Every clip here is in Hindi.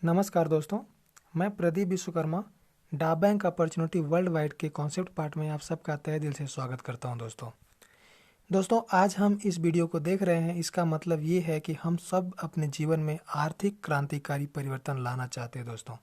नमस्कार दोस्तों, मैं प्रदीप विश्वकर्मा डा बैंक अपॉर्चुनिटी वर्ल्ड वाइड के कॉन्सेप्ट पार्ट में आप सबका तहे दिल से स्वागत करता हूं। दोस्तों आज हम इस वीडियो को देख रहे हैं। इसका मतलब ये है कि हम सब अपने जीवन में आर्थिक क्रांतिकारी परिवर्तन लाना चाहते हैं दोस्तों।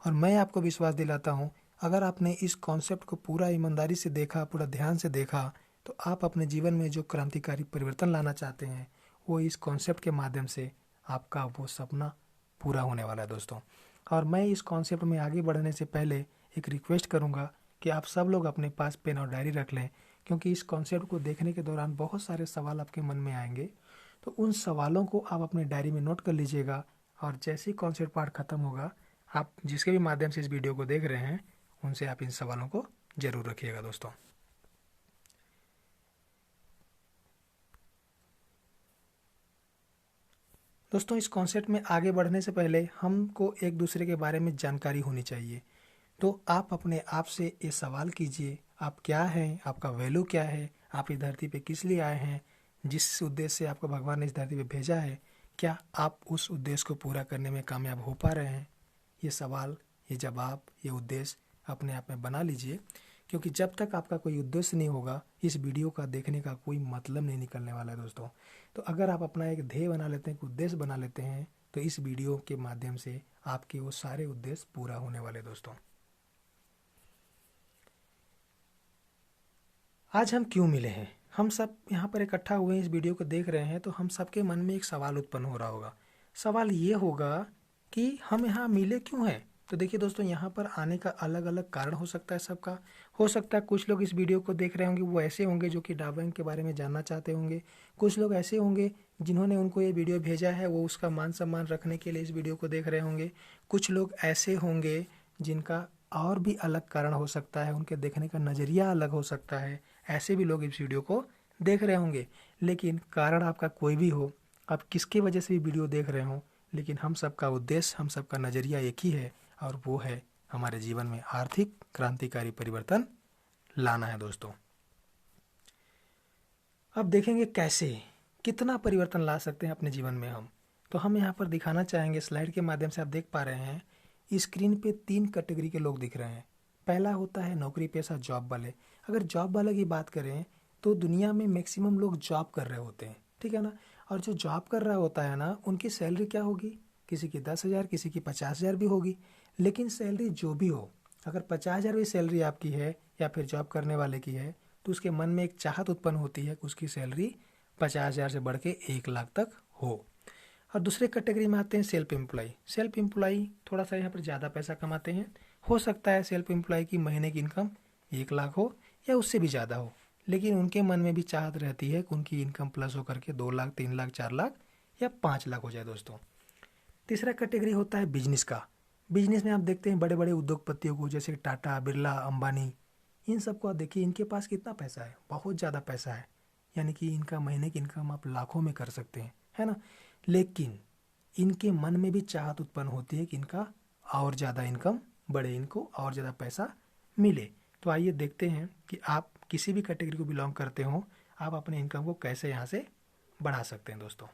और मैं आपको विश्वास दिलाता हूं, अगर आपने इस कॉन्सेप्ट को पूरा ईमानदारी से देखा, पूरा ध्यान से देखा, तो आप अपने जीवन में जो क्रांतिकारी परिवर्तन लाना चाहते हैं वो इस कॉन्सेप्ट के माध्यम से आपका वो सपना पूरा होने वाला है दोस्तों। और मैं इस कॉन्सेप्ट में आगे बढ़ने से पहले एक रिक्वेस्ट करूंगा कि आप सब लोग अपने पास पेन और डायरी रख लें, क्योंकि इस कॉन्सेप्ट को देखने के दौरान बहुत सारे सवाल आपके मन में आएंगे। तो उन सवालों को आप अपने डायरी में नोट कर लीजिएगा, और जैसे ही कॉन्सेप्ट पार्ट खत्म होगा, आप जिसके भी माध्यम से इस वीडियो को देख रहे हैं उनसे आप इन सवालों को जरूर रखिएगा दोस्तों। इस कॉन्सेप्ट में आगे बढ़ने से पहले हमको एक दूसरे के बारे में जानकारी होनी चाहिए। तो आप अपने आप से ये सवाल कीजिए, आप क्या हैं, आपका वैल्यू क्या है, आप इस धरती पे किस लिए आए हैं, जिस उद्देश्य से आपको भगवान ने इस धरती पे भेजा है, क्या आप उस उद्देश्य को पूरा करने में कामयाब हो पा रहे हैं। ये सवाल, ये जवाब, ये उद्देश्य अपने आप में बना लीजिए, क्योंकि जब तक आपका कोई उद्देश्य नहीं होगा, इस वीडियो का देखने का कोई मतलब नहीं निकलने वाला है दोस्तों। तो अगर आप अपना एक ध्येय बना लेते हैं, एक उद्देश्य बना लेते हैं, तो इस वीडियो के माध्यम से आपके वो सारे उद्देश्य पूरा होने वाले दोस्तों। आज हम क्यों मिले हैं, हम सब यहाँ पर इकट्ठा हुए हैं, इस वीडियो को देख रहे हैं, तो हम सबके मन में एक सवाल उत्पन्न हो रहा होगा। सवाल ये होगा कि हम यहाँ मिले क्यों हैं। तो देखिए दोस्तों, यहाँ पर आने का अलग अलग कारण हो सकता है सबका। हो सकता है कुछ लोग इस वीडियो को देख रहे होंगे, वो ऐसे होंगे जो कि डा बैंक के बारे में जानना चाहते होंगे। कुछ लोग ऐसे होंगे जिन्होंने उनको ये वीडियो भेजा है, वो उसका मान सम्मान रखने के लिए इस वीडियो को देख रहे होंगे। कुछ लोग ऐसे होंगे जिनका और भी अलग कारण हो सकता है, उनके देखने का नज़रिया अलग हो सकता है। ऐसे भी लोग इस वीडियो को देख रहे होंगे। लेकिन कारण आपका कोई भी हो, आप किसकी वजह से भी वीडियो देख रहे हो, लेकिन हम सबका उद्देश्य, हम सबका नज़रिया एक ही है, और वो है हमारे जीवन में आर्थिक क्रांतिकारी परिवर्तन लाना है दोस्तों। अब देखेंगे कैसे, कितना परिवर्तन ला सकते हैं अपने जीवन में हम। तो हम यहाँ पर दिखाना चाहेंगे, स्लाइड के माध्यम से आप देख पा रहे हैं स्क्रीन पे 3 कैटेगरी के लोग दिख रहे हैं। पहला होता है नौकरी पेशा जॉब वाले। अगर जॉब वाले की बात करें तो दुनिया में मैक्सिमम लोग जॉब कर रहे होते हैं, ठीक है ना। और जो जॉब कर रहा होता है ना, उनकी सैलरी क्या होगी, किसी की 10,000, किसी की 50,000 भी होगी। लेकिन सैलरी जो भी हो, अगर 50,000 भी सैलरी आपकी है या फिर जॉब करने वाले की है, तो उसके मन में एक चाहत उत्पन्न होती है कि उसकी सैलरी 50,000 से बढ़ के 1 लाख तक हो। और दूसरे कैटेगरी में आते हैं सेल्फ एम्प्लॉय। सेल्फ एम्प्लॉय थोड़ा सा यहाँ पर ज़्यादा पैसा कमाते हैं। हो सकता है सेल्फ एम्प्लॉय की महीने की इनकम 1 लाख हो या उससे भी ज़्यादा हो, लेकिन उनके मन में भी चाहत रहती है कि उनकी इनकम प्लस होकर के 2 लाख, 3 लाख, 4 लाख या 5 लाख हो जाए दोस्तों। तीसरा कैटेगरी होता है बिजनेस का। बिजनेस में आप देखते हैं बड़े बड़े उद्योगपतियों को, जैसे टाटा, बिरला, अंबानी, इन सबको आप देखिए, इनके पास कितना पैसा है, बहुत ज़्यादा पैसा है। यानी कि इनका महीने की इनकम आप लाखों में कर सकते हैं, है ना। लेकिन इनके मन में भी चाहत उत्पन्न होती है कि इनका और ज़्यादा इनकम बढ़े, इनको और ज़्यादा पैसा मिले। तो आइए देखते हैं कि आप किसी भी कैटेगरी को बिलोंग करते हो, आप अपने इनकम को कैसे यहाँ से बढ़ा सकते हैं दोस्तों।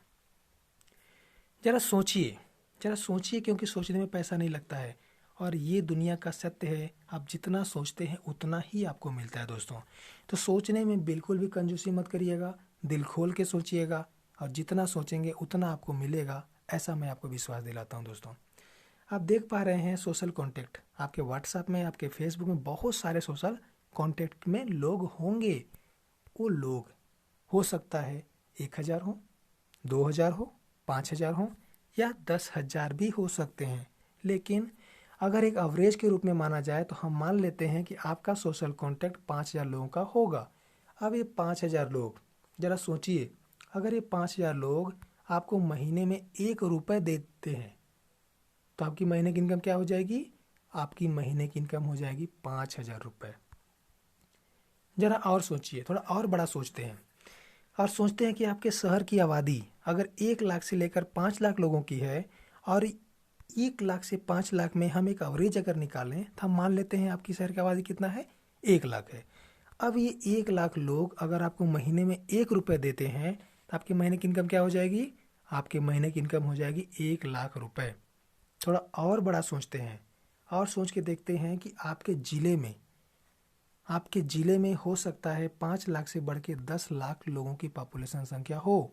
ज़रा सोचिए, ज़रा सोचिए, क्योंकि सोचने में पैसा नहीं लगता है, और ये दुनिया का सत्य है। आप जितना सोचते हैं उतना ही आपको मिलता है दोस्तों। तो सोचने में बिल्कुल भी कंजूसी मत करिएगा, दिल खोल के सोचिएगा, और जितना सोचेंगे उतना आपको मिलेगा, ऐसा मैं आपको विश्वास दिलाता हूँ दोस्तों। आप देख पा रहे हैं सोशल कॉन्टैक्ट, आपके व्हाट्सएप में, आपके फेसबुक में बहुत सारे सोशल कॉन्टैक्ट में लोग होंगे। वो लोग हो सकता है 1,000 हो, 2,000 हो, 5,000 हो या 10,000 भी हो सकते हैं। लेकिन अगर एक एवरेज के रूप में माना जाए तो हम मान लेते हैं कि आपका सोशल कॉन्टैक्ट 5,000 लोगों का होगा। अब ये 5,000 लोग, ज़रा सोचिए, अगर ये 5,000 लोग आपको महीने में 1 रुपये देते हैं, तो आपकी महीने की इनकम क्या हो जाएगी, आपकी महीने की इनकम हो जाएगी 5,000 रुपये। ज़रा और सोचिए, थोड़ा और बड़ा सोचते हैं, और सोचते हैं कि आपके शहर की आबादी अगर 1 लाख से लेकर 5 लाख लोगों की है, और 1 लाख से 5 लाख में हम एक एवरेज अगर निकालें, तो हम मान लेते हैं आपकी शहर की आबादी कितना है, 1 लाख है। अब ये 1 लाख लोग अगर आपको महीने में 1 रुपये देते हैं, तो आपकी महीने की इनकम क्या हो जाएगी, आपके महीने की इनकम हो जाएगी 1 लाख रुपये। थोड़ा और बड़ा सोचते हैं और सोच के देखते हैं कि आपके ज़िले में हो सकता है 5 लाख से बढ़ के 10 लाख लोगों की पॉपुलेशन संख्या हो,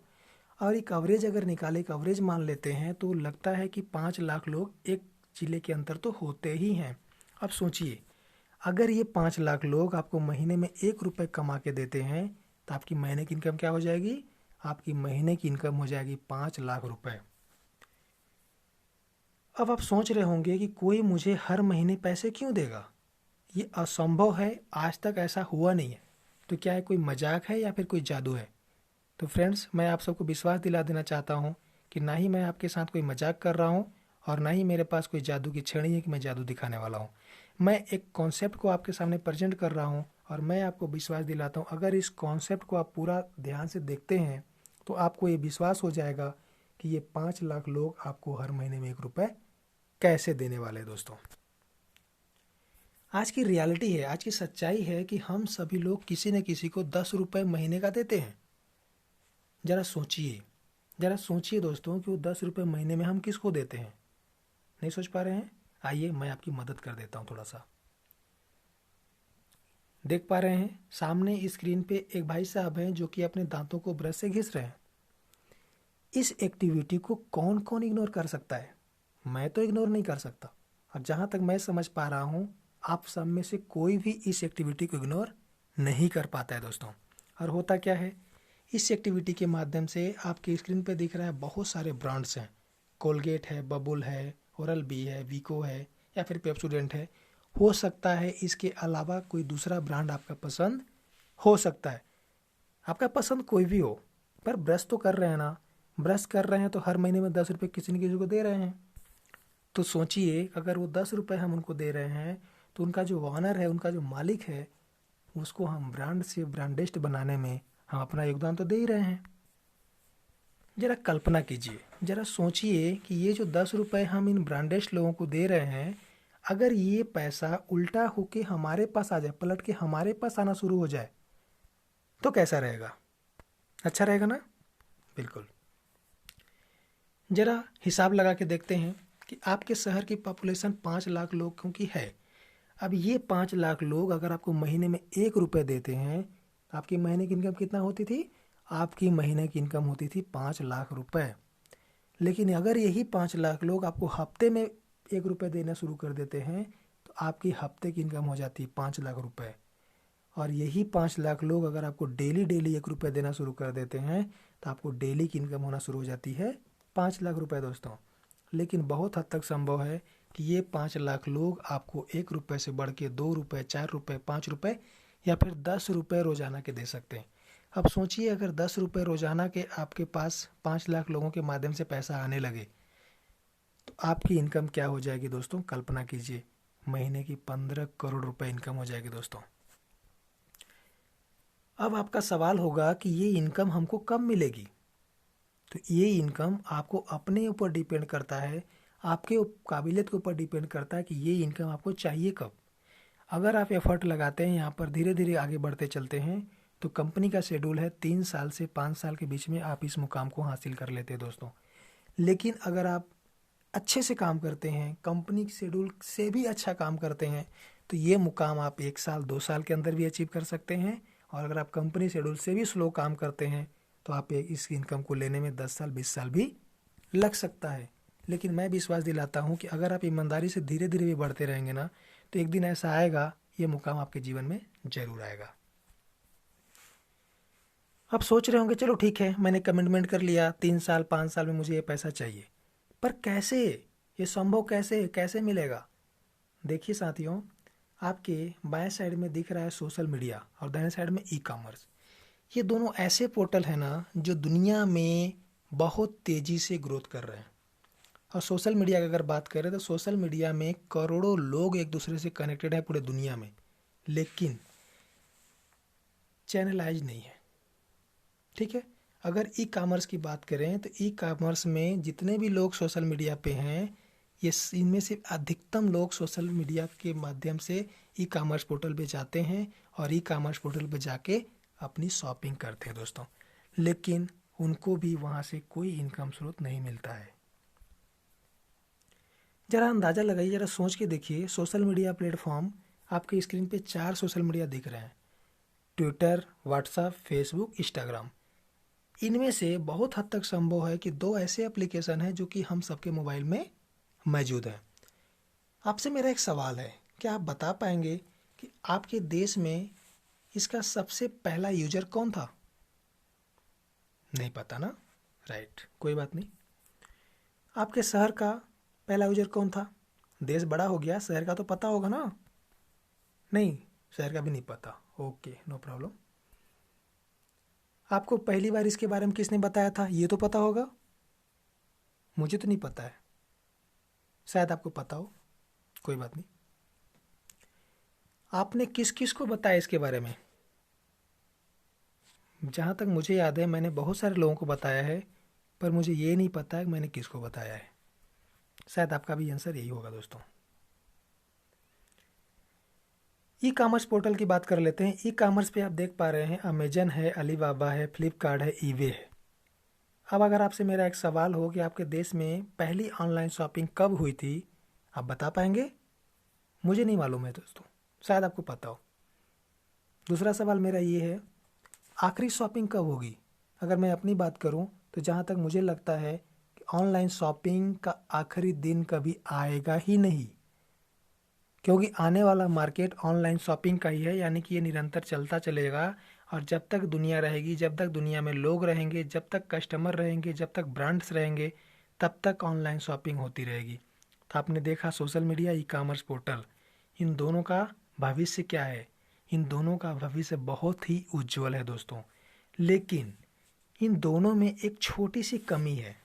और एक एवरेज अगर निकाले, एक एवरेज मान लेते हैं, तो लगता है कि 5 लाख लोग एक ज़िले के अंदर तो होते ही हैं। अब सोचिए, अगर ये 5 लाख लोग आपको महीने में 1 रुपये कमा के देते हैं तो आपकी महीने की इनकम क्या हो जाएगी? आपकी महीने की इनकम हो जाएगी 5 लाख रुपए। अब आप सोच रहे होंगे कि कोई मुझे हर महीने पैसे क्यों देगा, ये असंभव है, आज तक ऐसा हुआ नहीं है। तो क्या है, कोई मजाक है या फिर कोई जादू है? तो फ्रेंड्स, मैं आप सबको विश्वास दिला देना चाहता हूँ कि ना ही मैं आपके साथ कोई मजाक कर रहा हूँ और ना ही मेरे पास कोई जादू की छड़ी है कि मैं जादू दिखाने वाला हूँ। मैं एक कॉन्सेप्ट को आपके सामने प्रेजेंट कर रहा हूँ और मैं आपको विश्वास दिलाता हूँ, अगर इस कॉन्सेप्ट को आप पूरा ध्यान से देखते हैं तो आपको ये विश्वास हो जाएगा कि ये 5 लाख लोग आपको हर महीने में 1 रुपये कैसे देने वाले हैं। दोस्तों, आज की रियलिटी है, आज की सच्चाई है कि हम सभी लोग किसी न किसी को 10 रुपये महीने का देते हैं। ज़रा सोचिए, ज़रा सोचिए दोस्तों कि वो 10 रुपये महीने में हम किसको देते हैं? नहीं सोच पा रहे हैं? आइए मैं आपकी मदद कर देता हूँ थोड़ा सा। देख पा रहे हैं सामने स्क्रीन पे एक भाई साहब हैं जो कि अपने दांतों को ब्रश से घिस रहे हैं। इस एक्टिविटी को कौन कौन इग्नोर कर सकता है? मैं तो इग्नोर नहीं कर सकता, और जहाँ तक मैं समझ पा रहा हूँ आप सब में से कोई भी इस एक्टिविटी को इग्नोर नहीं कर पाता है दोस्तों। और होता क्या है, इस एक्टिविटी के माध्यम से आपकी स्क्रीन पे दिख रहा है बहुत सारे ब्रांड्स हैं। कोलगेट है, बबुल है, ओरल बी है, वीको है या फिर पेप्सोडेंट है। हो सकता है इसके अलावा कोई दूसरा ब्रांड आपका पसंद हो सकता है, आपका पसंद कोई भी हो, पर ब्रश तो कर रहे हैं ना, ब्रश कर रहे हैं तो हर महीने में 10 रुपये किसी न किसी को दे रहे हैं। तो सोचिए, अगर वो 10 रुपये हम उनको दे रहे हैं तो उनका जो ऑनर है, उनका जो मालिक है, उसको हम ब्रांड से ब्रांडेस्ट बनाने में हम अपना योगदान तो दे ही रहे हैं। ज़रा कल्पना कीजिए, ज़रा सोचिए कि ये जो 10 रुपये हम इन ब्रांडेस्ट लोगों को दे रहे हैं, अगर ये पैसा उल्टा होके हमारे पास आ जाए, पलट के हमारे पास आना शुरू हो जाए, तो कैसा रहेगा? अच्छा रहेगा ना? बिल्कुल। ज़रा हिसाब लगा के देखते हैं कि आपके शहर की पॉपुलेशन 5 लाख लोगों की है। अब ये 5 लाख लोग अगर आपको महीने में 1 रुपये देते हैं तो आपकी महीने की इनकम कितना होती थी? आपकी महीने की इनकम होती थी 5 लाख रुपए। लेकिन अगर यही 5 लाख लोग आपको हफ्ते में 1 रुपये देना शुरू कर देते हैं तो आपकी हफ्ते की इनकम हो जाती है 5 लाख रुपए। और यही 5 लाख लोग अगर आपको डेली डेली 1 रुपये देना शुरू कर देते हैं तो आपको डेली की इनकम होना शुरू हो जाती है 5 लाख रुपए दोस्तों। लेकिन बहुत हद तक संभव है कि ये 5 लाख लोग आपको 1 रुपये से बढ़ के 2 रुपये, 4 रुपये, 5 रुपये या फिर 10 रुपये रोजाना के दे सकते हैं। अब सोचिए, अगर 10 रुपये रोजाना के आपके पास 5 लाख लोगों के माध्यम से पैसा आने लगे तो आपकी इनकम क्या हो जाएगी दोस्तों? कल्पना कीजिए, महीने की 15 करोड़ रुपए इनकम हो जाएगी दोस्तों। अब आपका सवाल होगा कि ये इनकम हमको कब मिलेगी? तो ये इनकम आपको अपने ऊपर डिपेंड करता है, आपके काबिलियत के ऊपर डिपेंड करता है कि ये इनकम आपको चाहिए कब। अगर आप एफर्ट लगाते हैं, यहाँ पर धीरे धीरे आगे बढ़ते चलते हैं, तो कंपनी का शेड्यूल है 3 साल से 5 साल के बीच में आप इस मुकाम को हासिल कर लेते हैं दोस्तों। लेकिन अगर आप अच्छे से काम करते हैं, कंपनी के शेड्यूल से भी अच्छा काम करते हैं, तो ये मुकाम आप 1 साल 2 साल के अंदर भी अचीव कर सकते हैं। और अगर आप कंपनी शेड्यूल से भी स्लो काम करते हैं तो आप इस इनकम को लेने में 10 साल 20 साल भी लग सकता है। लेकिन मैं विश्वास दिलाता हूँ कि अगर आप ईमानदारी से धीरे धीरे भी बढ़ते रहेंगे ना, तो एक दिन ऐसा आएगा, ये मुकाम आपके जीवन में जरूर आएगा। आप सोच रहे होंगे, चलो ठीक है, मैंने कमिटमेंट कर लिया, 3 साल 5 साल में मुझे ये पैसा चाहिए, पर कैसे? ये संभव कैसे, कैसे मिलेगा? देखिए साथियों, आपके बाएं साइड में दिख रहा है सोशल मीडिया और दाएं साइड में ई कॉमर्स। ये दोनों ऐसे पोर्टल हैं ना जो दुनिया में बहुत तेज़ी से ग्रोथ कर रहे हैं। और सोशल मीडिया की अगर बात करें तो सोशल मीडिया में करोड़ों लोग एक दूसरे से कनेक्टेड हैं पूरे दुनिया में, लेकिन चैनलाइज नहीं है। ठीक है, अगर ई कॉमर्स की बात करें तो ई कॉमर्स में जितने भी लोग सोशल मीडिया पे हैं, ये इनमें से अधिकतम लोग सोशल मीडिया के माध्यम से ई कॉमर्स पोर्टल पे जाते हैं और ई कॉमर्स पोर्टल पे जाके अपनी शॉपिंग करते हैं दोस्तों। लेकिन उनको भी वहाँ से कोई इनकम स्रोत नहीं मिलता है। ज़रा अंदाज़ा लगाइए, ज़रा सोच के देखिए, सोशल मीडिया प्लेटफॉर्म आपके स्क्रीन पे 4 सोशल मीडिया दिख रहे हैं। Twitter, WhatsApp, Facebook, Instagram. इनमें से बहुत हद तक संभव है कि 2 ऐसे एप्लीकेशन हैं जो कि हम सबके मोबाइल में मौजूद हैं। आपसे मेरा एक सवाल है, क्या आप बता पाएंगे कि आपके देश में इसका सबसे पहला यूजर कौन था? नहीं पता ना? राइट, कोई बात नहीं। आपके शहर का पहला यूजर कौन था? देश बड़ा हो गया, शहर का तो पता होगा ना? नहीं, शहर का भी नहीं पता। Okay, no problem. आपको पहली बार इसके बारे में किसने बताया था, ये तो पता होगा? मुझे तो नहीं पता है, शायद आपको पता हो, कोई बात नहीं। आपने किस किस को बताया इसके बारे में? जहाँ तक मुझे याद है मैंने बहुत सारे लोगों को बताया है, पर मुझे ये नहीं पता है कि मैंने किसको बताया है। शायद आपका भी आंसर यही होगा दोस्तों। ई कॉमर्स पोर्टल की बात कर लेते हैं। ई कॉमर्स पे आप देख पा रहे हैं अमेजन है, अलीबाबा है, फ्लिपकार्ट है, ईबे है। अब अगर आपसे मेरा एक सवाल हो कि आपके देश में पहली ऑनलाइन शॉपिंग कब हुई थी, आप बता पाएंगे? मुझे नहीं मालूम है दोस्तों, शायद आपको पता हो। दूसरा सवाल मेरा ये है, आखिरी शॉपिंग कब होगी? अगर मैं अपनी बात करूं तो जहां तक मुझे लगता है कि ऑनलाइन शॉपिंग का आखिरी दिन कभी आएगा ही नहीं, क्योंकि आने वाला मार्केट ऑनलाइन शॉपिंग का ही है, यानी कि ये निरंतर चलता चलेगा। और जब तक दुनिया रहेगी, जब तक दुनिया में लोग रहेंगे, जब तक कस्टमर रहेंगे, जब तक ब्रांड्स रहेंगे, तब तक ऑनलाइन शॉपिंग होती रहेगी। तो आपने देखा social media, e commerce portal, इन दोनों का भविष्य क्या है? इन दोनों का भविष्य बहुत ही उज्जवल है दोस्तों। लेकिन इन दोनों में एक छोटी सी कमी है।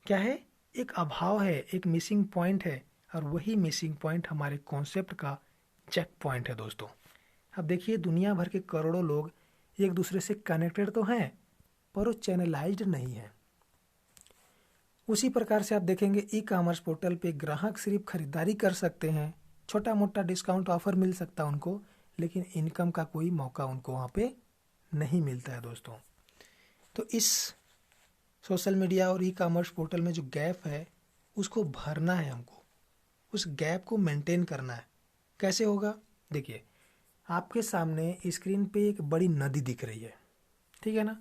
क्या है? एक अभाव है, एक मिसिंग पॉइंट है। और वही मिसिंग पॉइंट हमारे कॉन्सेप्ट का चेक पॉइंट है दोस्तों। अब देखिए, दुनिया भर के करोड़ों लोग एक दूसरे से कनेक्टेड तो हैं, पर वो चैनलाइज्ड नहीं है। उसी प्रकार से आप देखेंगे ई कॉमर्स पोर्टल पे ग्राहक सिर्फ खरीदारी कर सकते हैं, छोटा मोटा डिस्काउंट ऑफर मिल सकता है उनको, लेकिन इनकम का कोई मौका उनको वहाँ पे नहीं मिलता है दोस्तों। तो इस सोशल मीडिया और ई कॉमर्स पोर्टल में जो गैप है, उसको भरना है हमको, उस गैप को मेंटेन करना है। कैसे होगा? देखिए, आपके सामने स्क्रीन पे एक बड़ी नदी दिख रही है, ठीक है ना?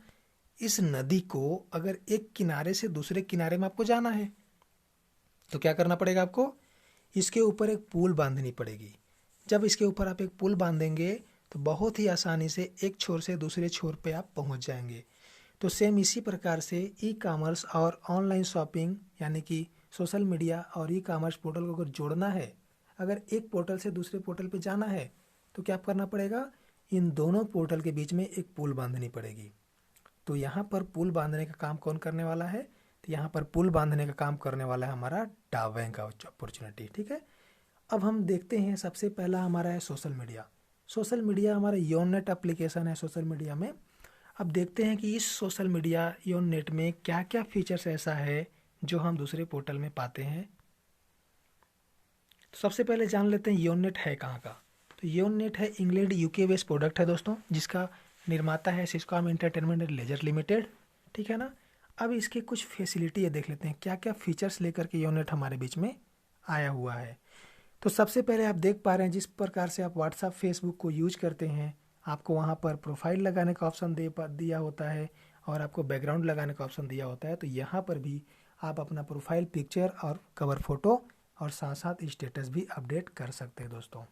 इस नदी को अगर एक किनारे से दूसरे किनारे में आपको जाना है तो क्या करना पड़ेगा आपको? इसके ऊपर एक पुल बांधनी पड़ेगी। जब इसके ऊपर आप एक पुल बांधेंगे तो बहुत ही आसानी से एक छोर से दूसरे छोर पे आप पहुंच जाएंगे। तो सेम इसी प्रकार से ई कॉमर्स और ऑनलाइन शॉपिंग, यानी कि सोशल मीडिया और ई कॉमर्स पोर्टल को अगर जोड़ना है, अगर एक पोर्टल से दूसरे पोर्टल पे जाना है, तो क्या करना पड़ेगा? इन दोनों पोर्टल के बीच में एक पुल बांधनी पड़ेगी। तो यहाँ पर पुल बांधने का काम कौन करने वाला है? तो यहाँ पर पुल बांधने का काम करने वाला है हमारा डावें का अपॉर्चुनिटी, ठीक है। अब हम देखते हैं, सबसे पहला हमारा है सोशल मीडिया। सोशल मीडिया हमारा योनेट एप्लीकेशन है सोशल मीडिया में। अब देखते हैं कि इस सोशल मीडिया योनेट में क्या क्या फीचर्स ऐसा है जो हम दूसरे पोर्टल में पाते हैं। तो सबसे पहले जान लेते हैं योनेट है कहाँ का। तो योनेट है इंग्लैंड यूके बेस्ड प्रोडक्ट है दोस्तों, जिसका निर्माता है सिस्कॉम एंटरटेनमेंट एंड लेजर लिमिटेड, ठीक है ना। अब इसके कुछ फैसिलिटी देख लेते हैं, क्या क्या फीचर्स लेकर के योनेट हमारे बीच में आया हुआ है। तो सबसे पहले आप देख पा रहे हैं, जिस प्रकार से आप व्हाट्सएप फेसबुक को यूज करते हैं, आपको वहाँ पर प्रोफाइल लगाने का ऑप्शन दिया होता है और आपको बैकग्राउंड लगाने का ऑप्शन दिया होता है। तो यहाँ पर भी आप अपना प्रोफाइल पिक्चर और कवर फोटो और साथ साथ स्टेटस भी अपडेट कर सकते हैं दोस्तों।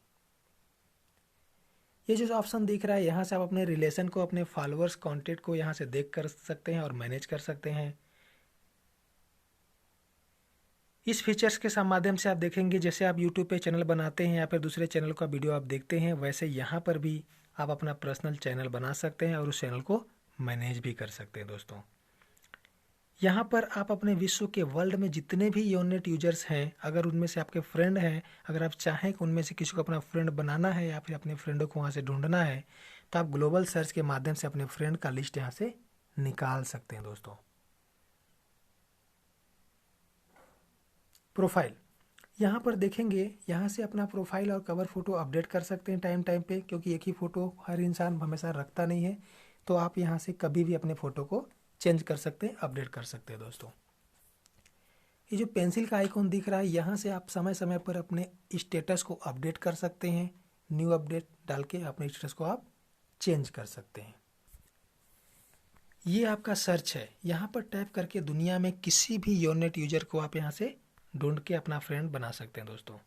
ये जो ऑप्शन दिख रहा है, यहाँ से आप अपने रिलेशन को, अपने फॉलोअर्स, कॉन्टेक्ट को यहाँ से देख कर सकते हैं और मैनेज कर सकते हैं। इस फीचर्स के माध्यम से आप देखेंगे, जैसे आप यूट्यूब पे चैनल बनाते हैं या फिर दूसरे चैनल का वीडियो आप देखते हैं, वैसे यहाँ पर भी आप अपना पर्सनल चैनल बना सकते हैं और उस चैनल को मैनेज भी कर सकते हैं दोस्तों। यहाँ पर आप अपने विश्व के वर्ल्ड में जितने भी योनेट यूजर्स हैं, अगर उनमें से आपके फ्रेंड हैं, अगर आप चाहें कि उनमें से किसी को अपना फ्रेंड बनाना है या फिर अपने फ्रेंडों को वहाँ से ढूंढना है, तो आप ग्लोबल सर्च के माध्यम से अपने फ्रेंड का लिस्ट यहाँ से निकाल सकते हैं दोस्तों। प्रोफाइल, यहाँ पर देखेंगे, यहाँ से अपना प्रोफाइल और कवर फोटो अपडेट कर सकते हैं टाइम टाइम पे, क्योंकि एक ही फ़ोटो हर इंसान हमेशा रखता नहीं है। तो आप यहाँ से कभी भी अपने फ़ोटो को चेंज कर सकते हैं, अपडेट कर सकते हैं दोस्तों। ये जो पेंसिल का आइकॉन दिख रहा है, यहाँ से आप समय समय पर अपने स्टेटस को अपडेट कर सकते हैं। न्यू अपडेट डाल के अपने स्टेटस को आप चेंज कर सकते हैं। ये आपका सर्च है, यहाँ पर टैप करके दुनिया में किसी भी योरनेट यूजर को आप यहाँ से ढूंढ के अपना फ्रेंड बना सकते हैं दोस्तों।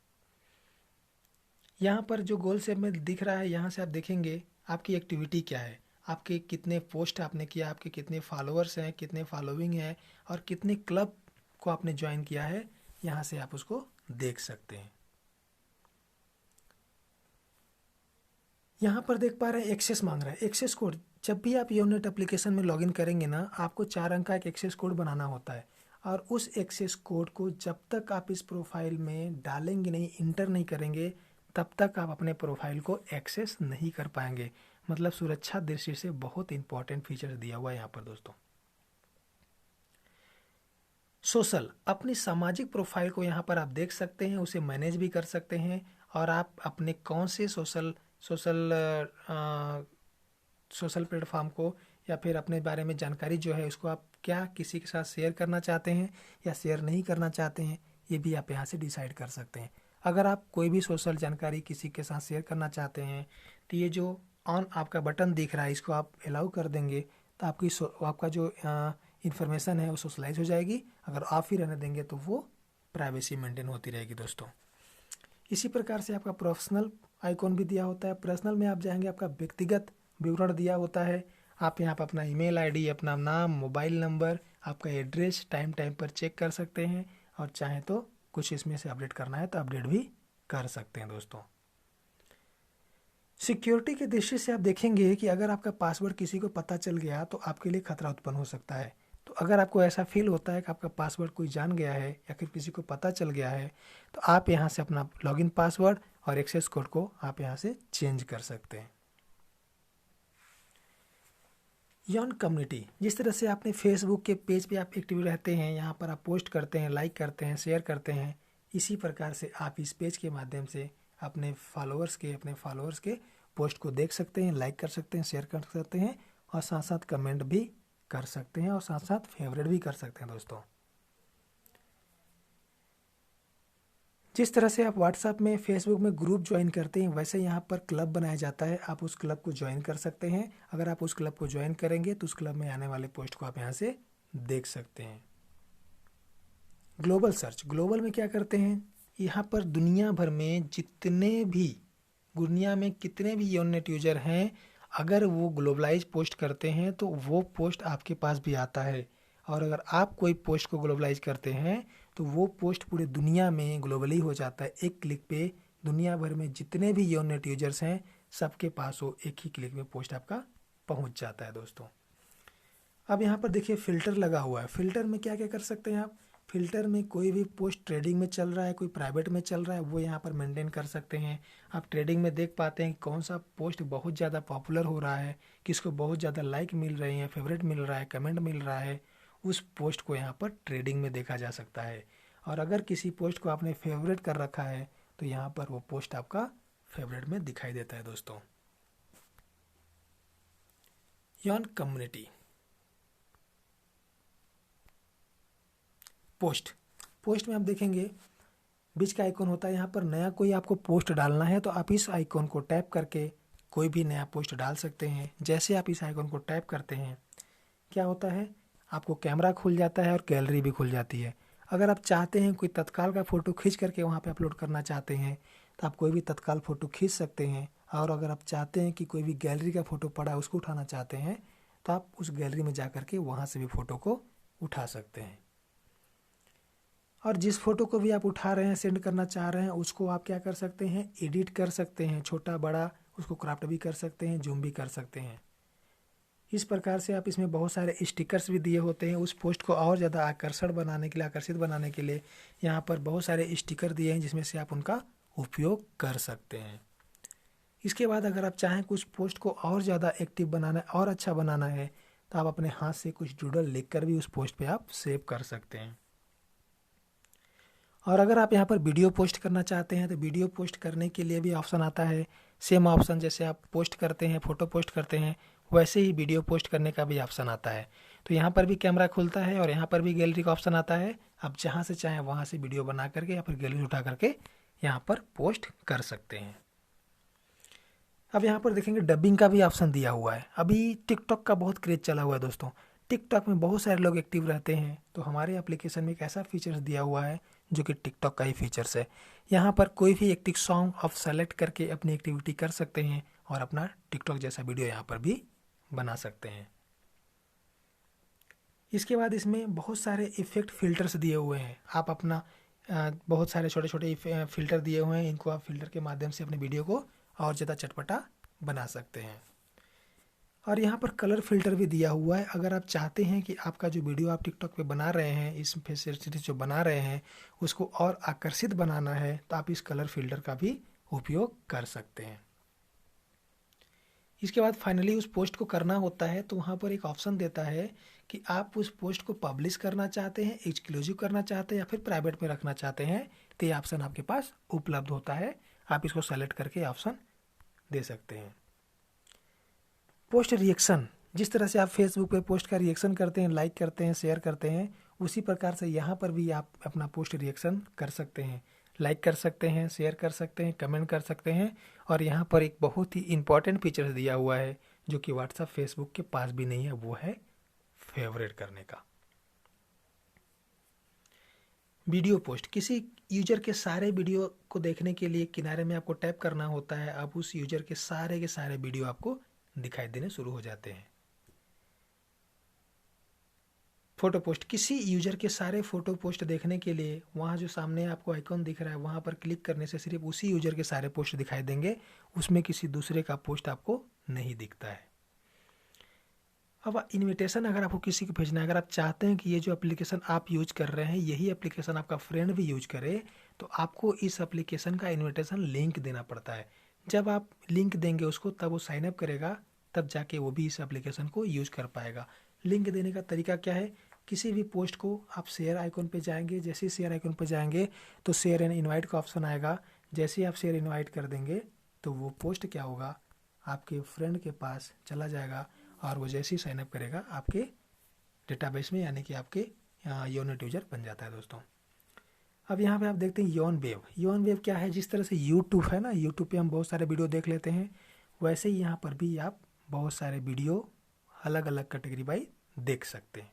यहाँ पर जो गोल शेप में दिख रहा है, यहाँ से आप देखेंगे आपकी एक्टिविटी क्या है, आपके कितने पोस्ट आपने किया, आपके कितने फॉलोअर्स हैं, कितने फॉलोइंग है और कितने क्लब को आपने ज्वाइन किया है। यहाँ से आप उसको देख सकते हैं। यहाँ पर देख पा रहे हैं एक्सेस मांग रहा है, एक्सेस कोड। जब भी आप योरनेट एप्लीकेशन में लॉगिन करेंगे ना, आपको 4 अंक का एक एक्सेस कोड बनाना होता है और उस एक्सेस कोड को जब तक आप इस प्रोफाइल में डालेंगे नहीं, इंटर नहीं करेंगे, तब तक आप अपने प्रोफाइल को एक्सेस नहीं कर पाएंगे। मतलब सुरक्षा दृष्टि से बहुत इंपॉर्टेंट फीचर दिया हुआ है यहाँ पर दोस्तों। सोशल, अपनी सामाजिक प्रोफाइल को यहाँ पर आप देख सकते हैं, उसे मैनेज भी कर सकते हैं और आप अपने कौन से सोशल प्लेटफॉर्म को या फिर अपने बारे में जानकारी जो है उसको आप क्या किसी के साथ शेयर करना चाहते हैं या शेयर नहीं करना चाहते हैं, ये भी आप यहाँ से डिसाइड कर सकते हैं। अगर आप कोई भी सोशल जानकारी किसी के साथ शेयर करना चाहते हैं तो ये जो ऑन आपका बटन दिख रहा है, इसको आप अलाउ कर देंगे तो आपका जो इन्फॉर्मेशन है वो सोशलाइज हो जाएगी। अगर ऑफ ही रहने देंगे तो वो प्राइवेसी मेंटेन होती रहेगी दोस्तों। इसी प्रकार से आपका प्रोफेशनल आइकॉन भी दिया होता है। पर्सनल में आप जाएंगे, आपका व्यक्तिगत विवरण दिया होता है। आप यहाँ पर अपना ईमेल आईडी, अपना नाम, मोबाइल नंबर, आपका एड्रेस टाइम पर चेक कर सकते हैं और चाहें तो कुछ इसमें से अपडेट करना है तो अपडेट भी कर सकते हैं दोस्तों। सिक्योरिटी के दृष्टि से आप देखेंगे कि अगर आपका पासवर्ड किसी को पता चल गया तो आपके लिए खतरा उत्पन्न हो सकता है। तो अगर आपको ऐसा फील होता है कि आपका पासवर्ड कोई जान गया है या फिर किसी को पता चल गया है, तो आप यहाँ से अपना लॉगिन पासवर्ड और एक्सेस कोड को आप यहाँ से चेंज कर सकते हैं। यौन कम्युनिटी, जिस तरह से आपने फेसबुक के पेज पे आप एक्टिव रहते हैं, यहाँ पर आप पोस्ट करते हैं, लाइक करते हैं, शेयर करते हैं, इसी प्रकार से आप इस पेज के माध्यम से अपने फॉलोअर्स के पोस्ट को देख सकते हैं, लाइक कर सकते हैं, शेयर कर सकते हैं और साथ साथ कमेंट भी कर सकते हैं और साथ साथ फेवरेट भी कर सकते हैं दोस्तों। जिस तरह से आप व्हाट्सएप में, फेसबुक में ग्रुप ज्वाइन करते हैं, वैसे यहाँ पर क्लब बनाया जाता है, आप उस क्लब को ज्वाइन कर सकते हैं। अगर आप उस क्लब को ज्वाइन करेंगे तो उस क्लब में आने वाले पोस्ट को आप यहाँ से देख सकते हैं। ग्लोबल सर्च, ग्लोबल में क्या करते हैं, यहाँ पर दुनिया भर में दुनिया में कितने भी योरनेट यूजर हैं, अगर वो ग्लोबलाइज पोस्ट करते हैं तो वो पोस्ट आपके पास भी आता है। और अगर आप कोई पोस्ट को ग्लोबलाइज करते हैं तो वो पोस्ट पूरे दुनिया में ग्लोबली हो जाता है। एक क्लिक पे दुनिया भर में जितने भी योरनेट यूजर्स हैं सबके पास वो एक ही क्लिक में पोस्ट आपका पहुंच जाता है दोस्तों। अब यहाँ पर देखिए फिल्टर लगा हुआ है। फिल्टर में क्या क्या कर सकते हैं आप, फिल्टर में कोई भी पोस्ट ट्रेडिंग में चल रहा है, कोई प्राइवेट में चल रहा है, वो यहाँ पर मेंटेन कर सकते हैं। आप ट्रेडिंग में देख पाते हैं कि कौन सा पोस्ट बहुत ज़्यादा पॉपुलर हो रहा है, किसको बहुत ज़्यादा लाइक मिल रही है, फेवरेट मिल रहा है, कमेंट मिल रहा है, उस पोस्ट को यहाँ पर ट्रेडिंग में देखा जा सकता है। और अगर किसी पोस्ट को आपने फेवरेट कर रखा है तो यहाँ पर वो पोस्ट आपका फेवरेट में दिखाई देता है दोस्तों। यौन कम्युनिटी, पोस्ट में आप देखेंगे बीच का आइकॉन होता है, यहाँ पर नया कोई आपको पोस्ट डालना है तो आप इस आइकॉन को टैप करके कोई भी नया पोस्ट डाल सकते हैं। जैसे आप इस आइकॉन को टैप करते हैं क्या होता है, आपको कैमरा खुल जाता है और गैलरी भी खुल जाती है। अगर आप चाहते हैं कोई तत्काल का फ़ोटो खींच करके वहाँ पे अपलोड करना चाहते हैं तो आप कोई भी तत्काल फ़ोटो खींच सकते हैं। और अगर आप चाहते हैं कि कोई भी गैलरी का फ़ोटो पड़ा है उसको उठाना चाहते हैं तो आप उस गैलरी में जा करके वहाँ से भी फ़ोटो को उठा सकते हैं। और जिस फ़ोटो को भी आप उठा रहे हैं, सेंड करना चाह रहे हैं, उसको आप क्या कर सकते हैं, एडिट कर सकते हैं, छोटा बड़ा उसको क्रॉप भी कर सकते हैं, जूम भी कर सकते हैं। इस प्रकार से आप इसमें बहुत सारे स्टिकर्स भी दिए होते हैं। उस पोस्ट को और ज़्यादा आकर्षित बनाने के लिए यहाँ पर बहुत सारे स्टिकर दिए हैं जिसमें से आप उनका उपयोग कर सकते हैं। इसके बाद अगर आप चाहें कुछ पोस्ट को और ज़्यादा एक्टिव बनाना है और अच्छा बनाना है तो आप अपने हाथ से कुछ डूडल लिख कर भी उस पोस्ट पे आप सेव कर सकते हैं। और अगर आप यहाँ पर वीडियो पोस्ट करना चाहते हैं तो वीडियो पोस्ट करने के लिए भी ऑप्शन आता है। सेम ऑप्शन जैसे आप पोस्ट करते हैं, फ़ोटो पोस्ट करते हैं, वैसे ही वीडियो पोस्ट करने का भी ऑप्शन आता है। तो यहाँ पर भी कैमरा खुलता है और यहाँ पर भी गैलरी का ऑप्शन आता है। आप जहाँ से चाहें वहाँ से वीडियो बना करके या फिर गैलरी उठा करके यहाँ पर पोस्ट कर सकते हैं। अब यहाँ पर देखेंगे डबिंग का भी ऑप्शन दिया हुआ है। अभी टिकटॉक का बहुत क्रेज चला हुआ है दोस्तों, टिकटॉक में बहुत सारे लोग एक्टिव रहते हैं। तो हमारे एप्लीकेशन में एक ऐसा फीचर्स दिया हुआ है जो कि टिकटॉक का ही फीचर्स है। यहाँ पर कोई भी एक्टिव सॉन्ग आप सेलेक्ट करके अपनी एक्टिविटी कर सकते हैं और अपना टिकटॉक जैसा वीडियो यहाँ पर भी बना सकते हैं। इसके बाद इसमें बहुत सारे इफ़ेक्ट फिल्टर्स दिए हुए हैं। आप अपना बहुत सारे छोटे छोटे फिल्टर दिए हुए हैं, इनको आप फिल्टर के माध्यम से अपने वीडियो को और ज़्यादा चटपटा बना सकते हैं। और यहाँ पर कलर फिल्टर भी दिया हुआ है। अगर आप चाहते हैं कि आपका जो वीडियो आप टिकटॉक पे बना रहे हैं, इस फैसिलिटी जो बना रहे हैं उसको और आकर्षित बनाना है, तो आप इस कलर फिल्टर का भी उपयोग कर सकते हैं। इसके बाद फाइनली उस पोस्ट को करना होता है तो वहाँ पर एक ऑप्शन देता है कि आप उस पोस्ट को पब्लिश करना चाहते हैं, एक्सक्लूसिव करना चाहते हैं या फिर प्राइवेट में रखना चाहते हैं। तो ये ऑप्शन आपके पास उपलब्ध होता है, आप इसको सेलेक्ट करके ऑप्शन दे सकते हैं। पोस्ट रिएक्शन, जिस तरह से आप फेसबुक पे पोस्ट का रिएक्शन करते हैं, लाइक करते हैं, शेयर करते हैं, उसी प्रकार से यहाँ पर भी आप अपना पोस्ट रिएक्शन कर सकते हैं। लाइक कर सकते हैं, शेयर कर सकते हैं, कमेंट कर सकते हैं। और यहाँ पर एक बहुत ही इंपॉर्टेंट फीचर दिया हुआ है जो कि व्हाट्सएप फेसबुक के पास भी नहीं है, वो है फेवरेट करने का। वीडियो पोस्ट, किसी यूजर के सारे वीडियो को देखने के लिए किनारे में आपको टैप करना होता है। अब उस यूजर के सारे वीडियो आपको दिखाई देने शुरू हो जाते हैं। फोटो पोस्ट, किसी यूजर के सारे फोटो पोस्ट देखने के लिए वहाँ जो सामने आपको आइकॉन दिख रहा है वहाँ पर क्लिक करने से सिर्फ उसी यूजर के सारे पोस्ट दिखाई देंगे, उसमें किसी दूसरे का पोस्ट आपको नहीं दिखता है। अब इनविटेशन अगर आपको किसी को भेजना है, अगर आप चाहते हैं कि ये जो एप्लीकेशन आप यूज कर रहे हैं यही एप्लीकेशन आपका फ्रेंड भी यूज करे, तो आपको इस एप्लीकेशन का इनविटेशन लिंक देना पड़ता है। जब आप लिंक देंगे उसको तब वो साइन अप करेगा, तब जाके वो भी इस एप्लीकेशन को यूज कर पाएगा। लिंक देने का तरीका क्या है, किसी भी पोस्ट को आप शेयर आइकन पे जाएंगे, जैसे ही शेयर आइकन पे जाएंगे तो शेयर एंड इनवाइट का ऑप्शन आएगा। जैसे ही आप शेयर इनवाइट कर देंगे तो वो पोस्ट क्या होगा, आपके फ्रेंड के पास चला जाएगा और वो जैसे ही साइन अप करेगा आपके डेटाबेस में, यानी कि आपके यूनिट यूजर बन जाता है दोस्तों। अब यहाँ पे आप देखते हैं योन वेव। योन वेव क्या है, जिस तरह से यूट्यूब है ना, यूट्यूब पे हम बहुत सारे वीडियो देख लेते हैं, वैसे ही यहाँ पर भी आप बहुत सारे वीडियो अलग अलग कैटेगरी वाइज देख सकते हैं।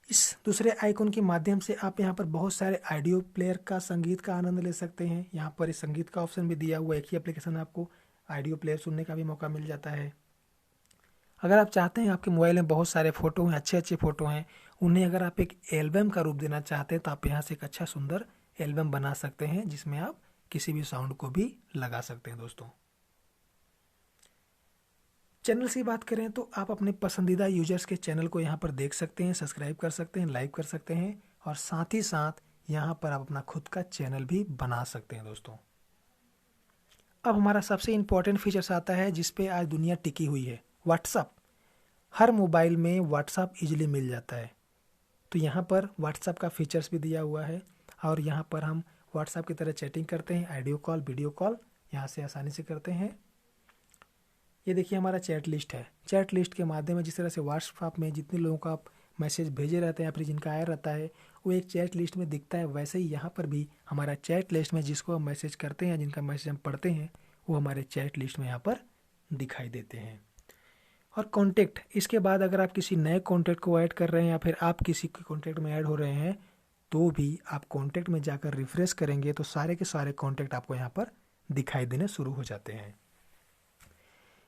इस दूसरे आइकन के माध्यम से आप यहाँ पर बहुत सारे ऑडियो प्लेयर का संगीत का आनंद ले सकते हैं। यहाँ पर इस संगीत का ऑप्शन भी दिया हुआ है, एक ही एप्लीकेशन आपको ऑडियो प्लेयर सुनने का भी मौका मिल जाता है। अगर आप चाहते हैं आपके मोबाइल में बहुत सारे फ़ोटो हैं, अच्छे अच्छे फ़ोटो हैं, उन्हें अगर आप एक एल्बम का रूप देना चाहते हैं तो आप यहाँ से एक अच्छा सुंदर एल्बम बना सकते हैं, जिसमें आप किसी भी साउंड को भी लगा सकते हैं दोस्तों। चैनल की बात करें तो आप अपने पसंदीदा यूजर्स के चैनल को यहाँ पर देख सकते हैं, सब्सक्राइब कर सकते हैं, लाइक कर सकते हैं और साथ ही साथ यहाँ पर आप अपना खुद का चैनल भी बना सकते हैं दोस्तों। अब हमारा सबसे इम्पोर्टेंट फीचर्स आता है जिस पे आज दुनिया टिकी हुई है, व्हाट्सअप। हर मोबाइल में व्हाट्सअप इजीली मिल जाता है, तो यहाँ पर व्हाट्सअप का फीचर्स भी दिया हुआ है और यहाँ पर हम व्हाट्सअप की तरह चैटिंग करते हैं, ऑडियो कॉल, वीडियो कॉल यहाँ से आसानी से करते हैं। ये देखिए हमारा चैट लिस्ट है। चैट लिस्ट के माध्यम से जिस तरह से व्हाट्सएप में जितने लोगों का आप मैसेज भेजे रहते हैं या फिर जिनका आया रहता है वो एक चैट लिस्ट में दिखता है, वैसे ही यहाँ पर भी हमारा चैट लिस्ट में जिसको हम मैसेज करते हैं, जिनका मैसेज हम पढ़ते हैं, वो हमारे चैट लिस्ट में यहाँ पर दिखाई देते हैं। और कॉन्टैक्ट, इसके बाद अगर आप किसी नए कॉन्टैक्ट को ऐड कर रहे हैं या फिर आप किसी के कॉन्टैक्ट में ऐड हो रहे हैं तो भी आप कॉन्टैक्ट में जाकर रिफ्रेश करेंगे तो सारे के सारे कॉन्टैक्ट आपको यहाँ पर दिखाई देने शुरू हो जाते हैं।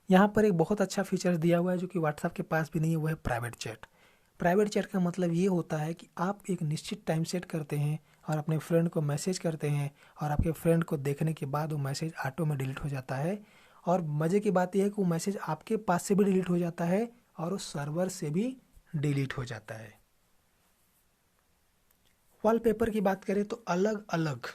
यहाँ पर एक बहुत अच्छा फीचर दिया हुआ है जो कि व्हाट्सएप के पास भी नहीं है, वो है प्राइवेट चैट। प्राइवेट चैट का मतलब ये होता है कि आप एक निश्चित टाइम सेट करते हैं और अपने फ्रेंड को मैसेज करते हैं और आपके फ्रेंड को देखने के बाद वो मैसेज ऑटो में डिलीट हो जाता है। और मज़े की बात यह है कि वो मैसेज आपके पास से भी डिलीट हो जाता है और उस सर्वर से भी डिलीट हो जाता है। वॉलपेपर की बात करें तो अलग अलग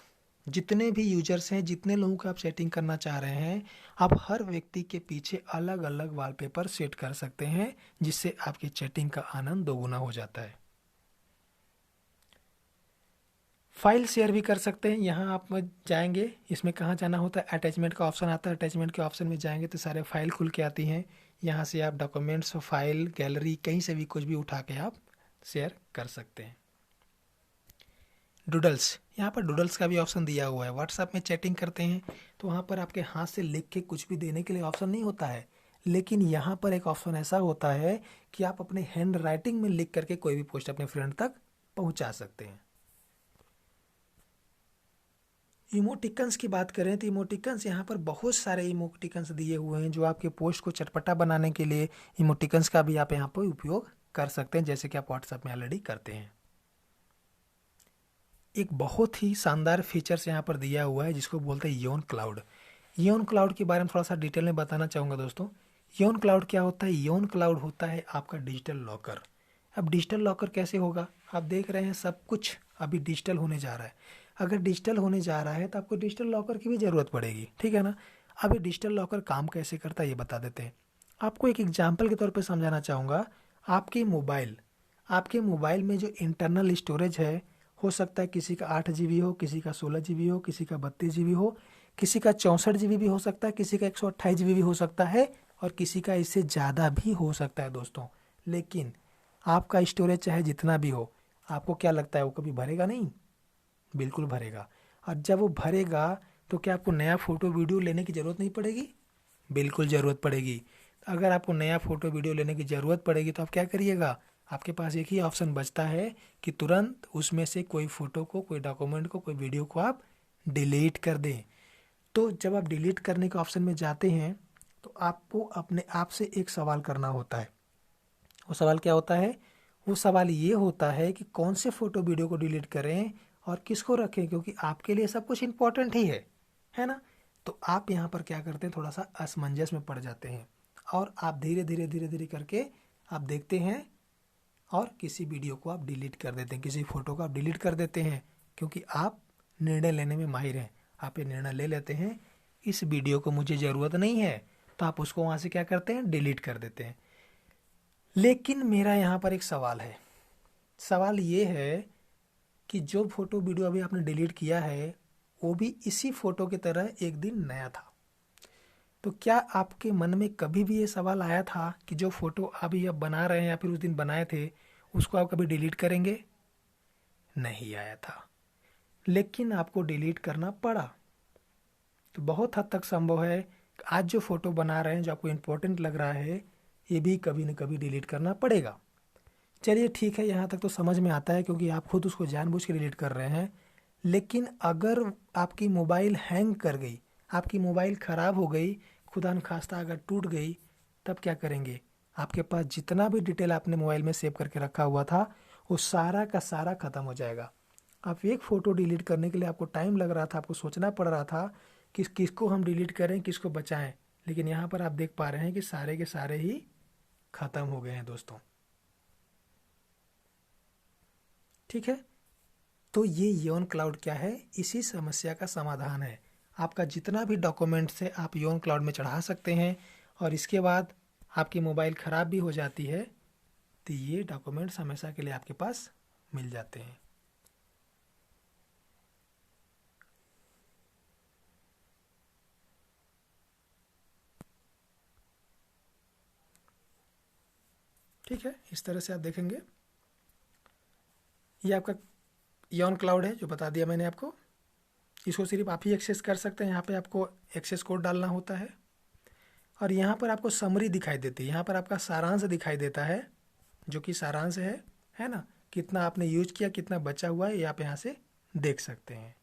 जितने भी यूजर्स हैं, जितने लोगों का आप सेटिंग करना चाह रहे हैं, आप हर व्यक्ति के पीछे अलग अलग वॉलपेपर सेट कर सकते हैं, जिससे आपकी चैटिंग का आनंद दोगुना हो जाता है। फाइल शेयर भी कर सकते हैं। यहाँ आप जाएंगे, इसमें कहाँ जाना होता है, अटैचमेंट का ऑप्शन आता है, अटैचमेंट के ऑप्शन में जाएंगे तो सारे फाइल खुल के आती हैं। यहाँ से आप डॉक्यूमेंट्स, फाइल, गैलरी, कहीं से भी कुछ भी उठा के आप शेयर कर सकते हैं। डूडल्स, यहाँ पर डूडल्स का भी ऑप्शन दिया हुआ है। व्हाट्सएप में चैटिंग करते हैं तो वहाँ पर आपके हाथ से लिख के कुछ भी देने के लिए ऑप्शन नहीं होता है, लेकिन यहाँ पर एक ऑप्शन ऐसा होता है कि आप अपने हैंड राइटिंग में लिख करके कोई भी पोस्ट अपने फ्रेंड तक पहुँचा सकते हैं। इमोटिकन्स की बात करें तो इमोटिकन्स, यहाँ पर बहुत सारे इमोटिकन्स दिए हुए हैं जो आपके पोस्ट को चटपटा बनाने के लिए इमोटिकन्स का भी आप यहाँ पर उपयोग कर सकते हैं, जैसे कि आप व्हाट्सएप में ऑलरेडी करते हैं। एक बहुत ही शानदार फीचर्स यहाँ पर दिया हुआ है जिसको बोलते हैं योन क्लाउड। योन क्लाउड के बारे में थोड़ा सा डिटेल में बताना चाहूँगा दोस्तों। योन क्लाउड क्या होता है? योन क्लाउड होता है आपका डिजिटल लॉकर। अब डिजिटल लॉकर कैसे होगा? आप देख रहे हैं सब कुछ अभी डिजिटल होने जा रहा है। अगर डिजिटल होने जा रहा है तो आपको डिजिटल लॉकर की भी ज़रूरत पड़ेगी, ठीक है ना। अभी डिजिटल लॉकर काम कैसे करता है ये बता देते हैं। आपको एक एग्जाम्पल के तौर पर समझाना चाहूँगा। आपके मोबाइल में जो इंटरनल स्टोरेज है, हो सकता है किसी का 8 GB हो, किसी का 16 GB हो, किसी का 32 GB हो, किसी का 64 GB भी हो सकता है, किसी का 128 GB भी हो सकता है, और किसी का इससे ज़्यादा भी हो सकता है दोस्तों। लेकिन आपका स्टोरेज चाहे जितना भी हो, आपको क्या लगता है वो कभी भरेगा नहीं? बिल्कुल भरेगा। और जब वो भरेगा तो क्या आपको नया फ़ोटो वीडियो लेने की ज़रूरत नहीं पड़ेगी? बिल्कुल ज़रूरत पड़ेगी। अगर आपको नया फ़ोटो वीडियो लेने की ज़रूरत पड़ेगी तो आप क्या करिएगा? आपके पास एक ही ऑप्शन बचता है कि तुरंत उसमें से कोई फ़ोटो को, कोई डॉक्यूमेंट को, कोई वीडियो को आप डिलीट कर दें। तो जब आप डिलीट करने के ऑप्शन में जाते हैं तो आपको अपने आप से एक सवाल करना होता है। वो सवाल क्या होता है? वो सवाल ये होता है कि कौन से फ़ोटो वीडियो को डिलीट करें और किसको रखें, क्योंकि आपके लिए सब कुछ इम्पोर्टेंट ही है ना। तो आप यहाँ पर क्या करते हैं, थोड़ा सा असमंजस में पड़ जाते हैं और आप धीरे धीरे धीरे धीरे करके आप देखते हैं और किसी वीडियो को आप डिलीट कर देते हैं, किसी फ़ोटो को आप डिलीट कर देते हैं, क्योंकि आप निर्णय लेने में माहिर हैं। आप ये निर्णय ले लेते हैं इस वीडियो को मुझे ज़रूरत नहीं है, तो आप उसको वहाँ से क्या करते हैं, डिलीट कर देते हैं। लेकिन मेरा यहाँ पर एक सवाल है। सवाल ये है कि जो फ़ोटो वीडियो अभी आपने डिलीट किया है वो भी इसी फ़ोटो की तरह एक दिन नया था। तो क्या आपके मन में कभी भी ये सवाल आया था कि जो फ़ोटो अभी आप बना रहे हैं या फिर उस दिन बनाए थे उसको आप कभी डिलीट करेंगे? नहीं आया था, लेकिन आपको डिलीट करना पड़ा। तो बहुत हद तक संभव है कि आज जो फ़ोटो बना रहे हैं, जो आपको इम्पोर्टेंट लग रहा है, ये भी कभी न कभी डिलीट करना पड़ेगा। चलिए ठीक है, यहाँ तक तो समझ में आता है क्योंकि आप खुद उसको जानबूझ के डिलीट कर रहे हैं। लेकिन अगर आपकी मोबाइल हैंग कर गई, आपकी मोबाइल ख़राब हो गई, खुदा न खास्ता अगर टूट गई, तब क्या करेंगे? आपके पास जितना भी डिटेल आपने मोबाइल में सेव करके रखा हुआ था वो सारा का सारा ख़त्म हो जाएगा। आप एक फ़ोटो डिलीट करने के लिए आपको टाइम लग रहा था, आपको सोचना पड़ रहा था कि किसको हम डिलीट करें, किसको बचाएं, लेकिन यहाँ पर आप देख पा रहे हैं कि सारे के सारे ही ख़त्म हो गए हैं दोस्तों। ठीक है, तो ये योन क्लाउड क्या है? इसी समस्या का समाधान है। आपका जितना भी डॉक्यूमेंट्स है आप योन क्लाउड में चढ़ा सकते हैं, और इसके बाद आपकी मोबाइल ख़राब भी हो जाती है तो ये डॉक्यूमेंट्स हमेशा के लिए आपके पास मिल जाते हैं। ठीक है, इस तरह से आप देखेंगे। ये आपका योन क्लाउड है जो बता दिया मैंने आपको। इसको सिर्फ आप ही एक्सेस कर सकते हैं। यहाँ पे आपको एक्सेस कोड डालना होता है और यहाँ पर आपको समरी दिखाई देती है। यहाँ पर आपका सारांश दिखाई देता है, जो कि सारांश है ना, कितना आपने यूज किया, कितना बचा हुआ है, ये आप यहाँ से देख सकते हैं।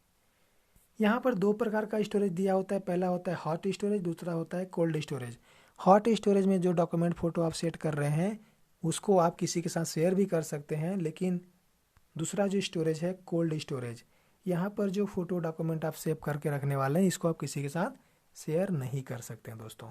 यहाँ पर दो प्रकार का स्टोरेज दिया होता है। पहला होता है हॉट स्टोरेज, दूसरा होता है कोल्ड स्टोरेज। हॉट स्टोरेज में जो डॉक्यूमेंट फ़ोटो आप सेट कर रहे हैं उसको आप किसी के साथ शेयर भी कर सकते हैं, लेकिन दूसरा जो स्टोरेज है कोल्ड स्टोरेज, यहाँ पर जो फ़ोटो डॉक्यूमेंट आप सेव करके रखने वाले हैं इसको आप किसी के साथ शेयर नहीं कर सकते हैं दोस्तों।